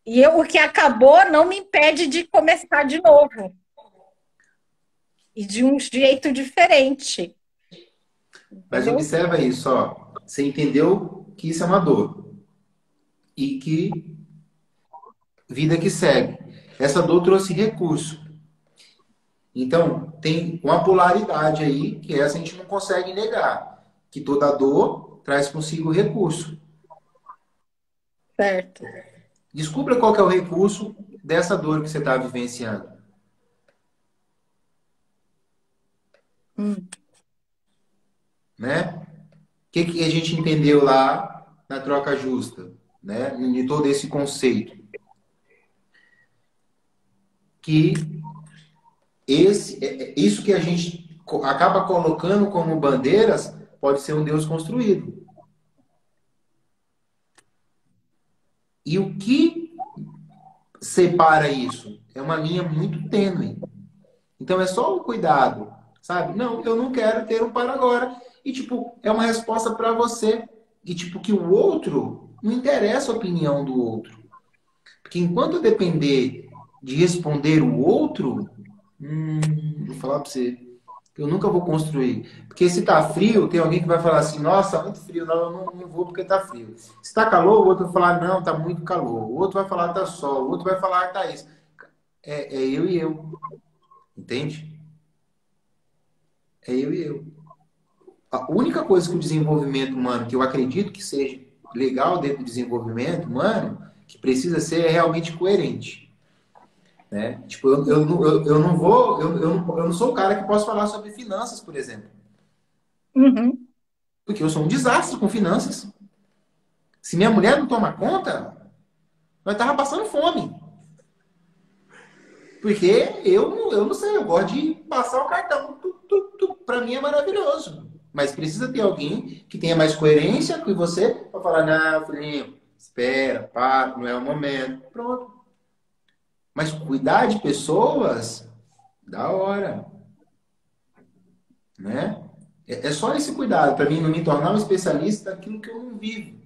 E o que acabou não me impede de começar de novo. E de um jeito diferente. Mas Entendeu? observa isso, ó. Você entendeu que isso é uma dor. E que vida que segue. Essa dor trouxe recurso. Então, tem uma polaridade aí, que essa a gente não consegue negar. Que toda dor traz consigo recurso. Certo. Descubra qual que é o recurso dessa dor que você está vivenciando. Né? O que a gente entendeu lá na troca justa? Né? De todo esse conceito. Que isso que a gente acaba colocando como bandeiras pode ser um Deus construído. E o que separa isso? É uma linha muito tênue. Então é só o cuidado, sabe? Não, eu não quero ter um para agora. E, tipo, é uma resposta para você. E, tipo, que o outro, não interessa a opinião do outro. Porque enquanto eu depender de responder o outro, vou falar para você, eu nunca vou construir. Porque se tá frio, tem alguém que vai falar assim, nossa, muito frio, não, eu não vou porque tá frio. Se tá calor, o outro vai falar, não, tá muito calor. O outro vai falar, tá sol. O outro vai falar, tá isso. É eu e eu. Entende? É eu e eu. A única coisa que o desenvolvimento humano, que eu acredito que seja legal dentro do desenvolvimento humano, que precisa ser é realmente coerente. Né? Tipo, eu não vou, eu não sou o cara que posso falar sobre finanças, por exemplo. Uhum. Porque eu sou um desastre com finanças. Se minha mulher não toma conta, nós tava passando fome. Porque eu não sei, eu gosto de passar o cartão. Para mim é maravilhoso. Mas precisa ter alguém que tenha mais coerência que você para falar, não, filhinho, espera, para, não é o momento. Pronto. Mas cuidar de pessoas, da hora. Né? É só esse cuidado, para mim não me tornar um especialista daquilo que eu não vivo.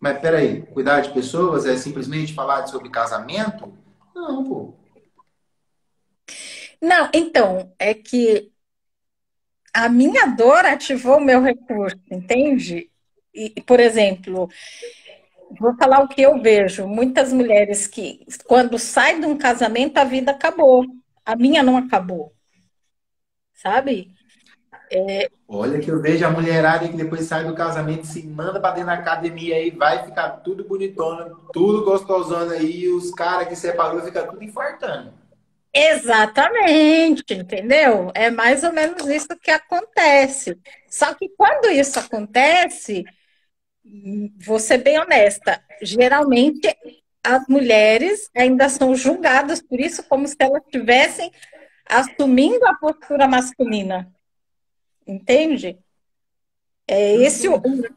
Mas peraí, cuidar de pessoas é simplesmente falar sobre casamento? Não, pô. Não, então, é que a minha dor ativou o meu recurso, entende? E, por exemplo, vou falar o que eu vejo. Muitas mulheres que, quando saem de um casamento, a vida acabou. A minha não acabou, sabe? Olha que eu vejo a mulherada que depois sai do casamento, se manda pra dentro da academia aí, vai ficar tudo bonitona, tudo gostosona aí, e os caras que separou ficam tudo infartando. Exatamente, entendeu? É mais ou menos isso que acontece. Só que quando isso acontece, vou ser bem honesta, geralmente as mulheres ainda são julgadas por isso como se elas estivessem assumindo a postura masculina, entende? É Eu esse, entendo.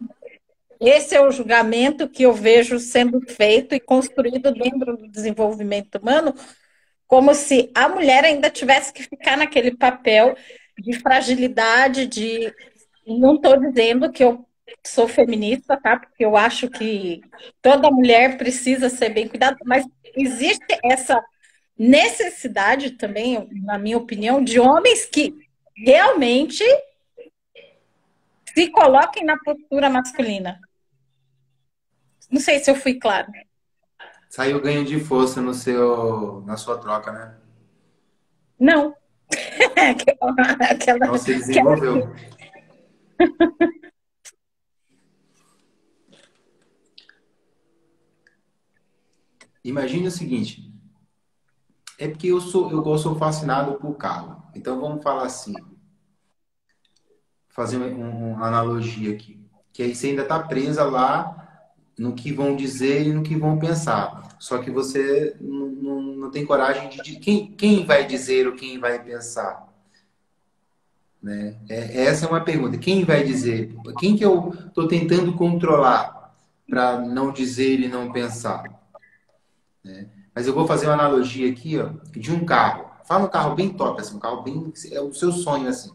esse é o julgamento que eu vejo sendo feito e construído dentro do desenvolvimento humano, como se a mulher ainda tivesse que ficar naquele papel de fragilidade, de... Não estou dizendo que eu sou feminista, tá? Porque eu acho que toda mulher precisa ser bem cuidada, mas existe essa necessidade também, na minha opinião, de homens que realmente Se coloquem na postura masculina. Não sei se eu fui claro. Saiu ganho de força na sua troca, né? Não. Aquela, Não se desenvolveu. Imagine o seguinte, é porque eu sou fascinado por carro. Então vamos falar assim, fazer uma analogia aqui. Que aí você ainda está presa lá no que vão dizer e no que vão pensar. Só que você não tem coragem de quem vai dizer ou quem vai pensar. Né? Essa é uma pergunta. Quem vai dizer? Quem que eu estou tentando controlar para não dizer e não pensar? Né? Mas eu vou fazer uma analogia aqui, ó, de um carro. Fala um carro bem top, assim, um carro bem... É o seu sonho, assim.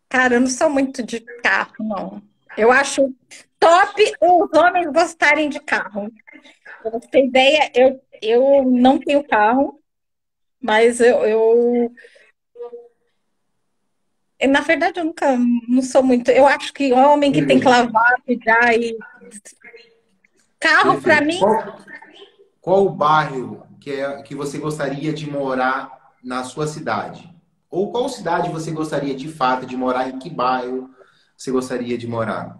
Cara, eu não sou muito de carro, não. Eu acho top os homens gostarem de carro. Pra você ter ideia, eu não tenho carro, mas na verdade, eu nunca, não sou muito. Eu acho que homem que tem que lavar, cuidar e. Carro, para Perfeito. mim, Qual o bairro que você gostaria de morar na sua cidade? Ou qual cidade você gostaria de fato de morar? Em que bairro você gostaria de morar?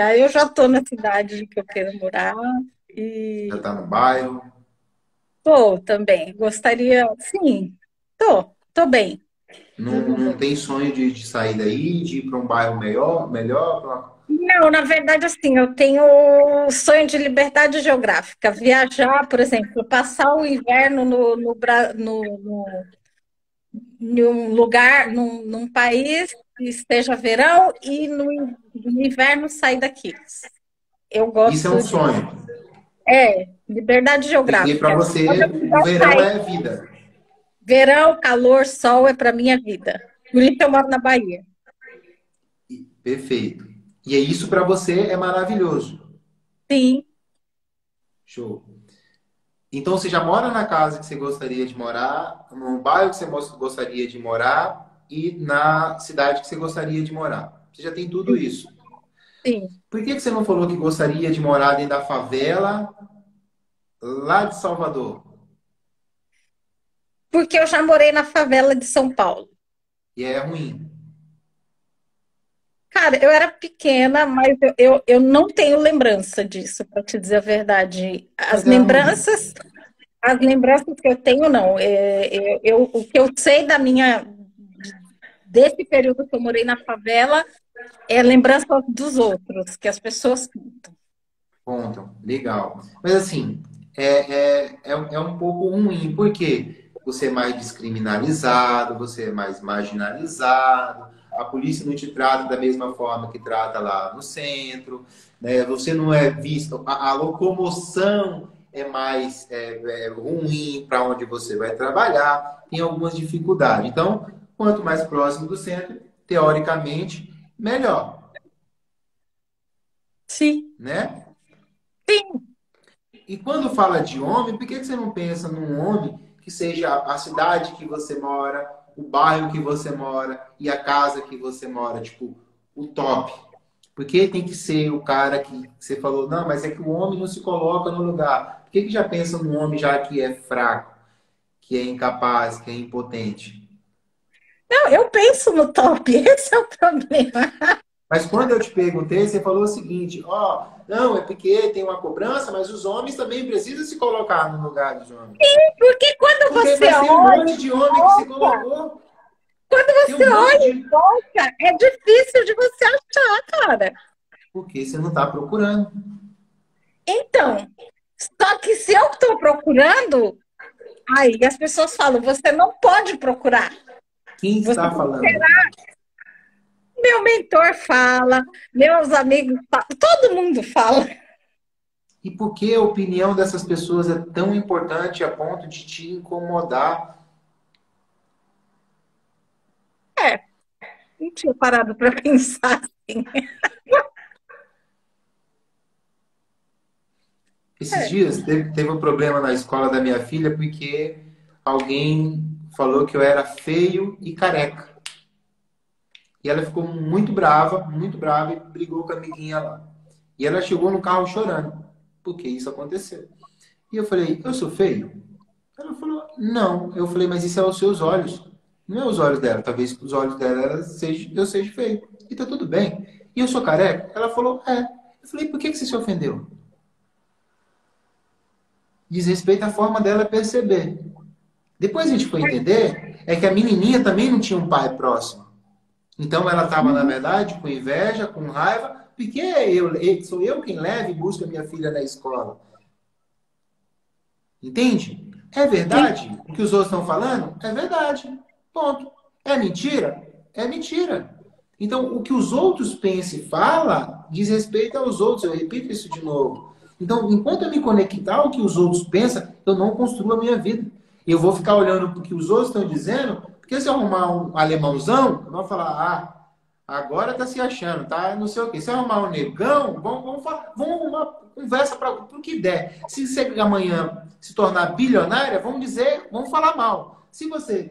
aí eu já estou na cidade que eu quero morar Já e está no bairro? tô também. Gostaria, sim, tô bem. Não tem sonho de sair daí, de ir para um bairro melhor Não, na verdade, assim, eu tenho sonho de liberdade geográfica. Viajar, por exemplo, passar o inverno num lugar, num país que esteja verão e no inverno sair daqui. Eu Isso é um gosto de. sonho. Liberdade Porque para geográfica. Quando você eu o quiser verão sair, é vida. verão, calor, sol é para minha vida. Por isso eu moro na Bahia. Perfeito. E é isso para você é maravilhoso. Sim, Show. Então você já mora na casa que você gostaria de morar, no bairro que você gostaria de morar e na cidade que você gostaria de morar. Você já tem tudo isso. sim. Por que você não falou que gostaria de morar dentro da favela lá de Salvador? Porque eu já morei na favela de São Paulo. E é ruim. Cara, eu era pequena, mas eu não tenho lembrança disso, para te dizer a verdade. As Mas é ruim. lembranças, as lembranças que eu tenho, não. O que eu sei desse período que eu morei na favela é lembrança dos outros, que as pessoas contam. Contam. Legal. Mas assim, é um pouco ruim. Por quê? Você é mais descriminalizado, você é mais marginalizado, a polícia não te trata da mesma forma que trata lá no centro, né? Você não é visto, a locomoção é mais ruim para onde você vai trabalhar, tem algumas dificuldades. Então, quanto mais próximo do centro, teoricamente, melhor, Sim, né? sim. E quando fala de homem, por que você não pensa num homem que seja a cidade que você mora, o bairro que você mora e a casa que você mora, tipo, o top? Porque tem que ser o cara que você falou, não, mas é que o homem não se coloca no lugar. Por que já pensa num homem já que é fraco, que é incapaz, que é impotente? Não, eu penso no top, esse é o problema. Mas quando eu te perguntei, você falou o seguinte, ó, não, é porque tem uma cobrança, mas os homens também precisam se colocar no lugar dos homens. Porque quando Porque você vai ter um olha monte e de homem que se volta, colocou. quando Tem você um monte olha e de. volta, é difícil de você achar, cara. Porque você não está procurando. Então, só que se eu estou procurando, aí as pessoas falam, você não pode procurar. Quem Você está tem que falando? esperar. Meu mentor fala, meus amigos falam, todo mundo fala. E por que a opinião dessas pessoas é tão importante a ponto de te incomodar? É, não tinha parado para pensar assim. Esses É. dias teve um problema na escola da minha filha porque alguém falou que eu era feio e careca. E ela ficou muito brava e brigou com a amiguinha lá. E ela chegou no carro chorando, porque isso aconteceu. E eu falei, eu sou feio? Ela falou, não. Eu falei, mas isso é os seus olhos. Não é os olhos dela. Talvez os olhos dela eu seja feio. E tá tudo bem. E eu sou careca? Ela falou, é. Eu falei, por que que você se ofendeu? Diz respeito à forma dela perceber. Depois a gente foi entender é que a menininha também não tinha um pai próximo. Então ela estava, na verdade, com inveja, com raiva, porque sou eu quem leva e busca minha filha na escola. Entende? É Sim. verdade o que os outros estão falando? É verdade. Ponto. É mentira? É mentira. Então, o que os outros pensam e falam diz respeito aos outros. Eu repito isso de novo. Então, enquanto eu me conectar ao que os outros pensam, eu não construo a minha vida. Eu vou ficar olhando para o que os outros estão dizendo, porque se eu arrumar um alemãozão, eu vou falar, agora tá se achando, tá não sei o quê. Se eu arrumar um negão, vamos arrumar conversa para o que der. Se você amanhã se tornar bilionária, vamos dizer, vamos falar mal. Se você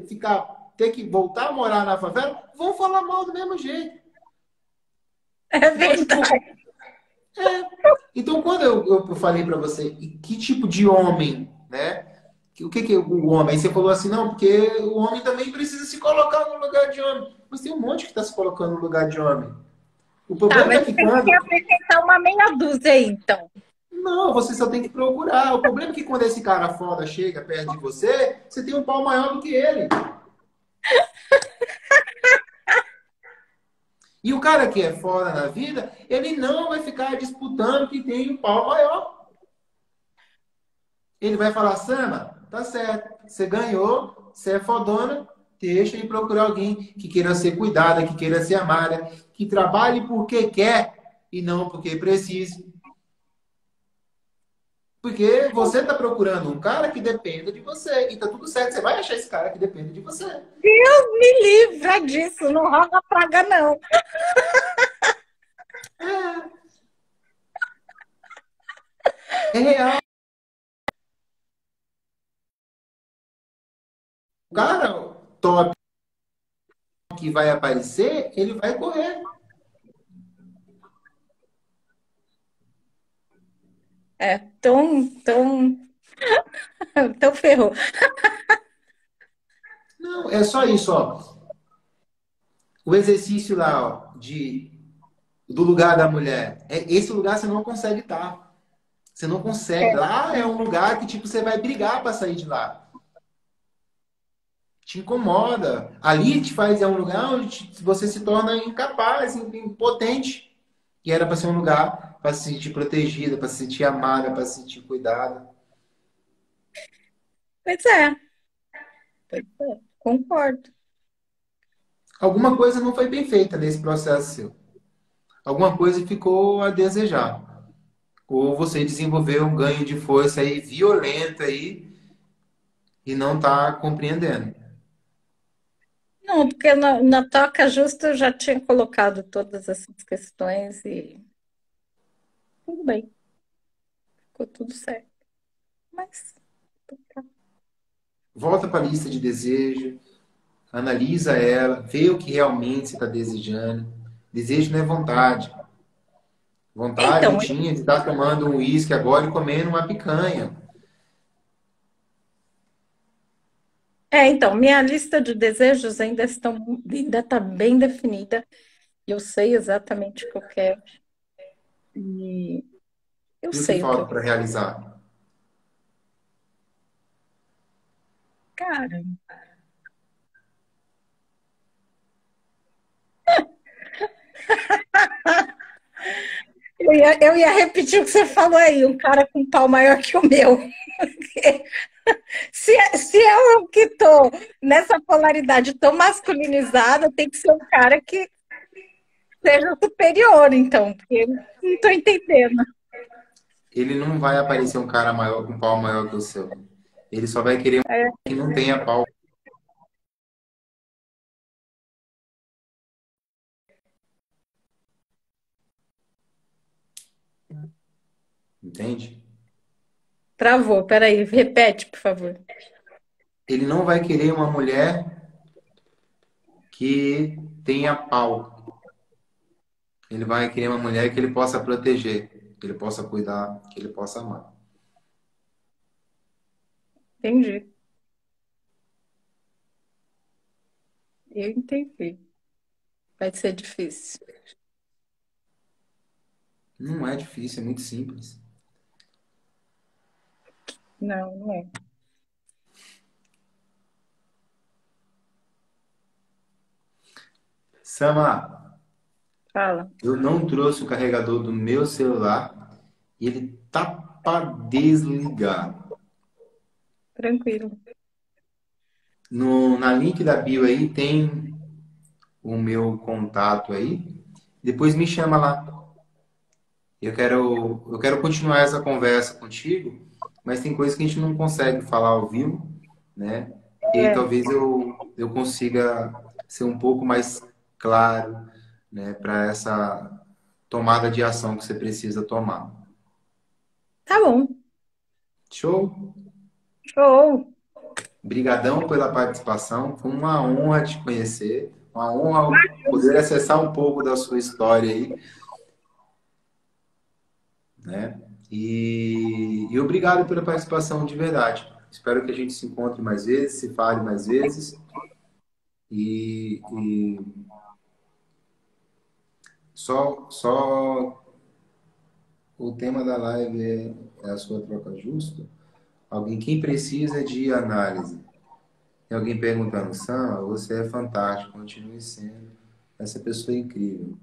ter que voltar a morar na favela, vão falar mal do mesmo jeito. É Então, tipo, verdade. então quando eu falei para você, que tipo de homem, né? O que é o homem? Aí você falou assim, não, porque o homem também precisa se colocar no lugar de homem. Mas tem um monte que está se colocando no lugar de homem. O Tá, problema mas é que você quer quando. apresentar uma meia dúzia aí, então. Não, você só tem que procurar. O problema é que quando esse cara foda chega perto de você, você tem um pau maior do que ele. E o cara que é foda na vida, ele não vai ficar disputando quem tem um pau maior. Ele vai falar, Sama, tá certo, você ganhou, você é fodona, deixa ele procurar alguém que queira ser cuidada, que queira ser amada, que trabalhe porque quer e não porque precisa. Porque você está procurando um cara que dependa de você. E tá tudo certo. Você vai achar esse cara que depende de você. Deus me livra disso, não rola praga, não. É real. O cara top que vai aparecer, ele vai correr. Então ferrou. Não, é só isso, ó. O exercício lá, ó, do lugar da mulher. Esse lugar você não consegue estar. Você não consegue. Lá é um lugar que, tipo, você vai brigar para sair de lá. Te incomoda. Ali te faz, é um lugar onde você se torna incapaz, impotente. E era para ser um lugar para se sentir protegida, para se sentir amada, para se sentir cuidada. Pois é, pois é, concordo. Alguma coisa não foi bem feita nesse processo seu. Alguma coisa ficou a desejar. Ou você desenvolveu um ganho de força aí violento aí e não está compreendendo. Não, porque na toca justa eu já tinha colocado todas essas questões e tudo bem, ficou tudo certo. Mas Volta para a lista de desejo, analisa ela, vê o que realmente você está desejando. Desejo não é vontade. Vontade eu então, tinha de estar tomando um uísque agora e comendo uma picanha. então, minha lista de desejos ainda está bem definida. Eu sei exatamente o que eu quero e eu E o que sei o que eu falta para realizar? quero. Eu ia repetir o que você falou aí, um cara com um pau maior que o meu. Se eu que estou nessa polaridade tão masculinizada, tem que ser um cara que seja superior, então, porque não estou entendendo. Ele não vai aparecer um cara maior com um pau maior que o seu. Ele só vai querer um É, que não tenha pau. Entende? travou, peraí, repete, por favor. Ele não vai querer uma mulher que tenha pau. Ele vai querer uma mulher que ele possa proteger, que ele possa cuidar, que ele possa amar. Entendi. Eu entendi. Vai ser difícil. Não é difícil, é muito simples. Não, não é. Sama, Fala. eu não trouxe o carregador do meu celular e ele tá para desligar. Tranquilo. Na link da bio aí tem o meu contato aí. Depois me chama lá. Eu quero continuar essa conversa contigo, mas tem coisas que a gente não consegue falar ao vivo, né? E aí É, talvez eu consiga ser um pouco mais claro, né, para essa tomada de ação que você precisa tomar. tá bom. Show? Show. Brigadão pela participação. Foi uma honra te conhecer. Uma honra poder acessar um pouco da sua história aí, né? E obrigado pela participação de verdade. Espero que a gente se encontre mais vezes, se fale mais vezes. E só o tema da live é a sua troca justa. Quem precisa de análise? Tem alguém perguntando, Sam, você é fantástico, continue sendo. Essa pessoa é incrível.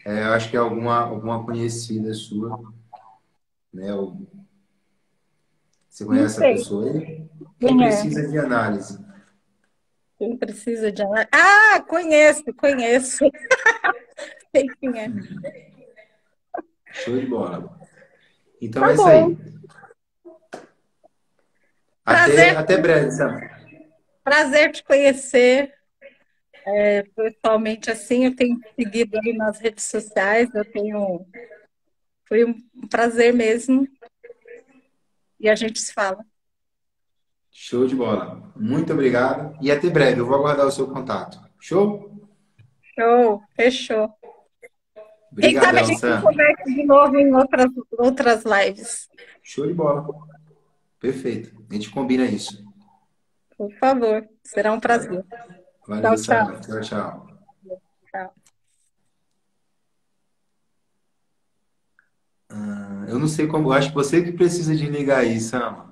Eu acho que é alguma conhecida sua, né? Você Não conhece a sei pessoa aí? Quem quem é. precisa de análise? Quem precisa de análise. Ah, conheço, conheço. Sei quem é. Show de bola. Então Tá é isso bom. aí. Até, Prazer, até breve, Sam. prazer te conhecer. Pessoalmente, assim, eu tenho seguido aí nas redes sociais, foi um prazer mesmo, e a gente se fala. Show de bola. Muito obrigado e até breve. Eu vou aguardar o seu contato. Show? Show, fechou. Quem sabe a Obrigadão, gente Sam. conversa de novo em outras lives. Show de bola. Perfeito. A gente combina isso. Por favor, será um prazer. Valeu, Tchau, tchau. Sam. Tchau, tchau. Tchau. Eu não sei como. Eu acho que você que precisa de ligar aí, Sam.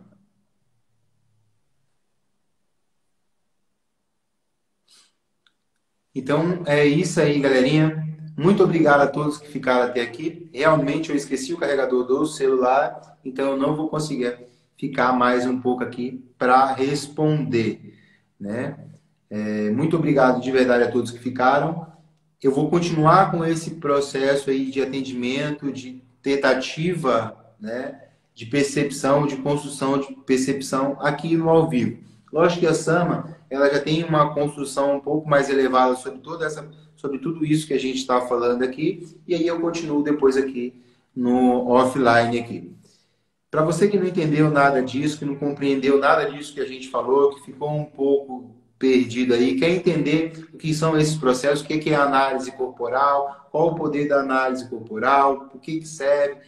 Então é isso aí, galerinha. Muito obrigado a todos que ficaram até aqui. Realmente eu esqueci o carregador do celular, então eu não vou conseguir ficar mais um pouco aqui para responder, né? Muito obrigado de verdade a todos que ficaram. Eu vou continuar com esse processo aí de atendimento, de tentativa, né? De percepção, de construção de percepção aqui no ao vivo. Lógico que a Sama, ela já tem uma construção um pouco mais elevada sobre tudo isso que a gente está falando aqui, e aí eu continuo depois aqui no offline aqui. Para você que não entendeu nada disso, que não compreendeu nada disso que a gente falou, que ficou um pouco perdido aí, quer entender o que são esses processos, o que é a análise corporal, qual o poder da análise corporal, o que serve,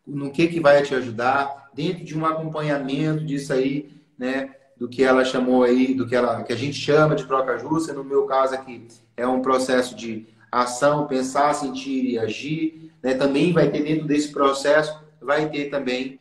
no que vai te ajudar, dentro de um acompanhamento disso aí, né, do que ela chamou aí, que a gente chama de troca justa, no meu caso aqui, é um processo de ação, pensar, sentir e agir, né, também vai ter dentro desse processo, vai ter também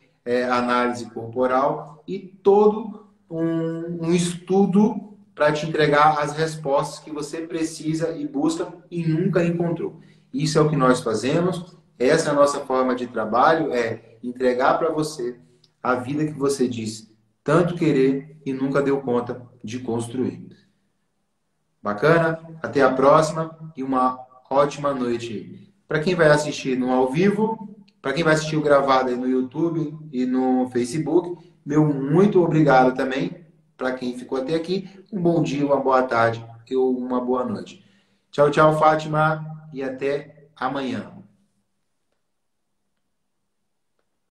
análise corporal e todo um estudo para te entregar as respostas que você precisa e busca e nunca encontrou. Isso é o que nós fazemos, essa é a nossa forma de trabalho, é entregar para você a vida que você diz tanto querer e nunca deu conta de construir. Bacana? Até a próxima e uma ótima noite. Para quem vai assistir no ao vivo, para quem vai assistir o gravado aí no YouTube e no Facebook, meu muito obrigado também. Para quem ficou até aqui, um bom dia, uma boa tarde e uma boa noite. Tchau, tchau, Fátima, e até amanhã.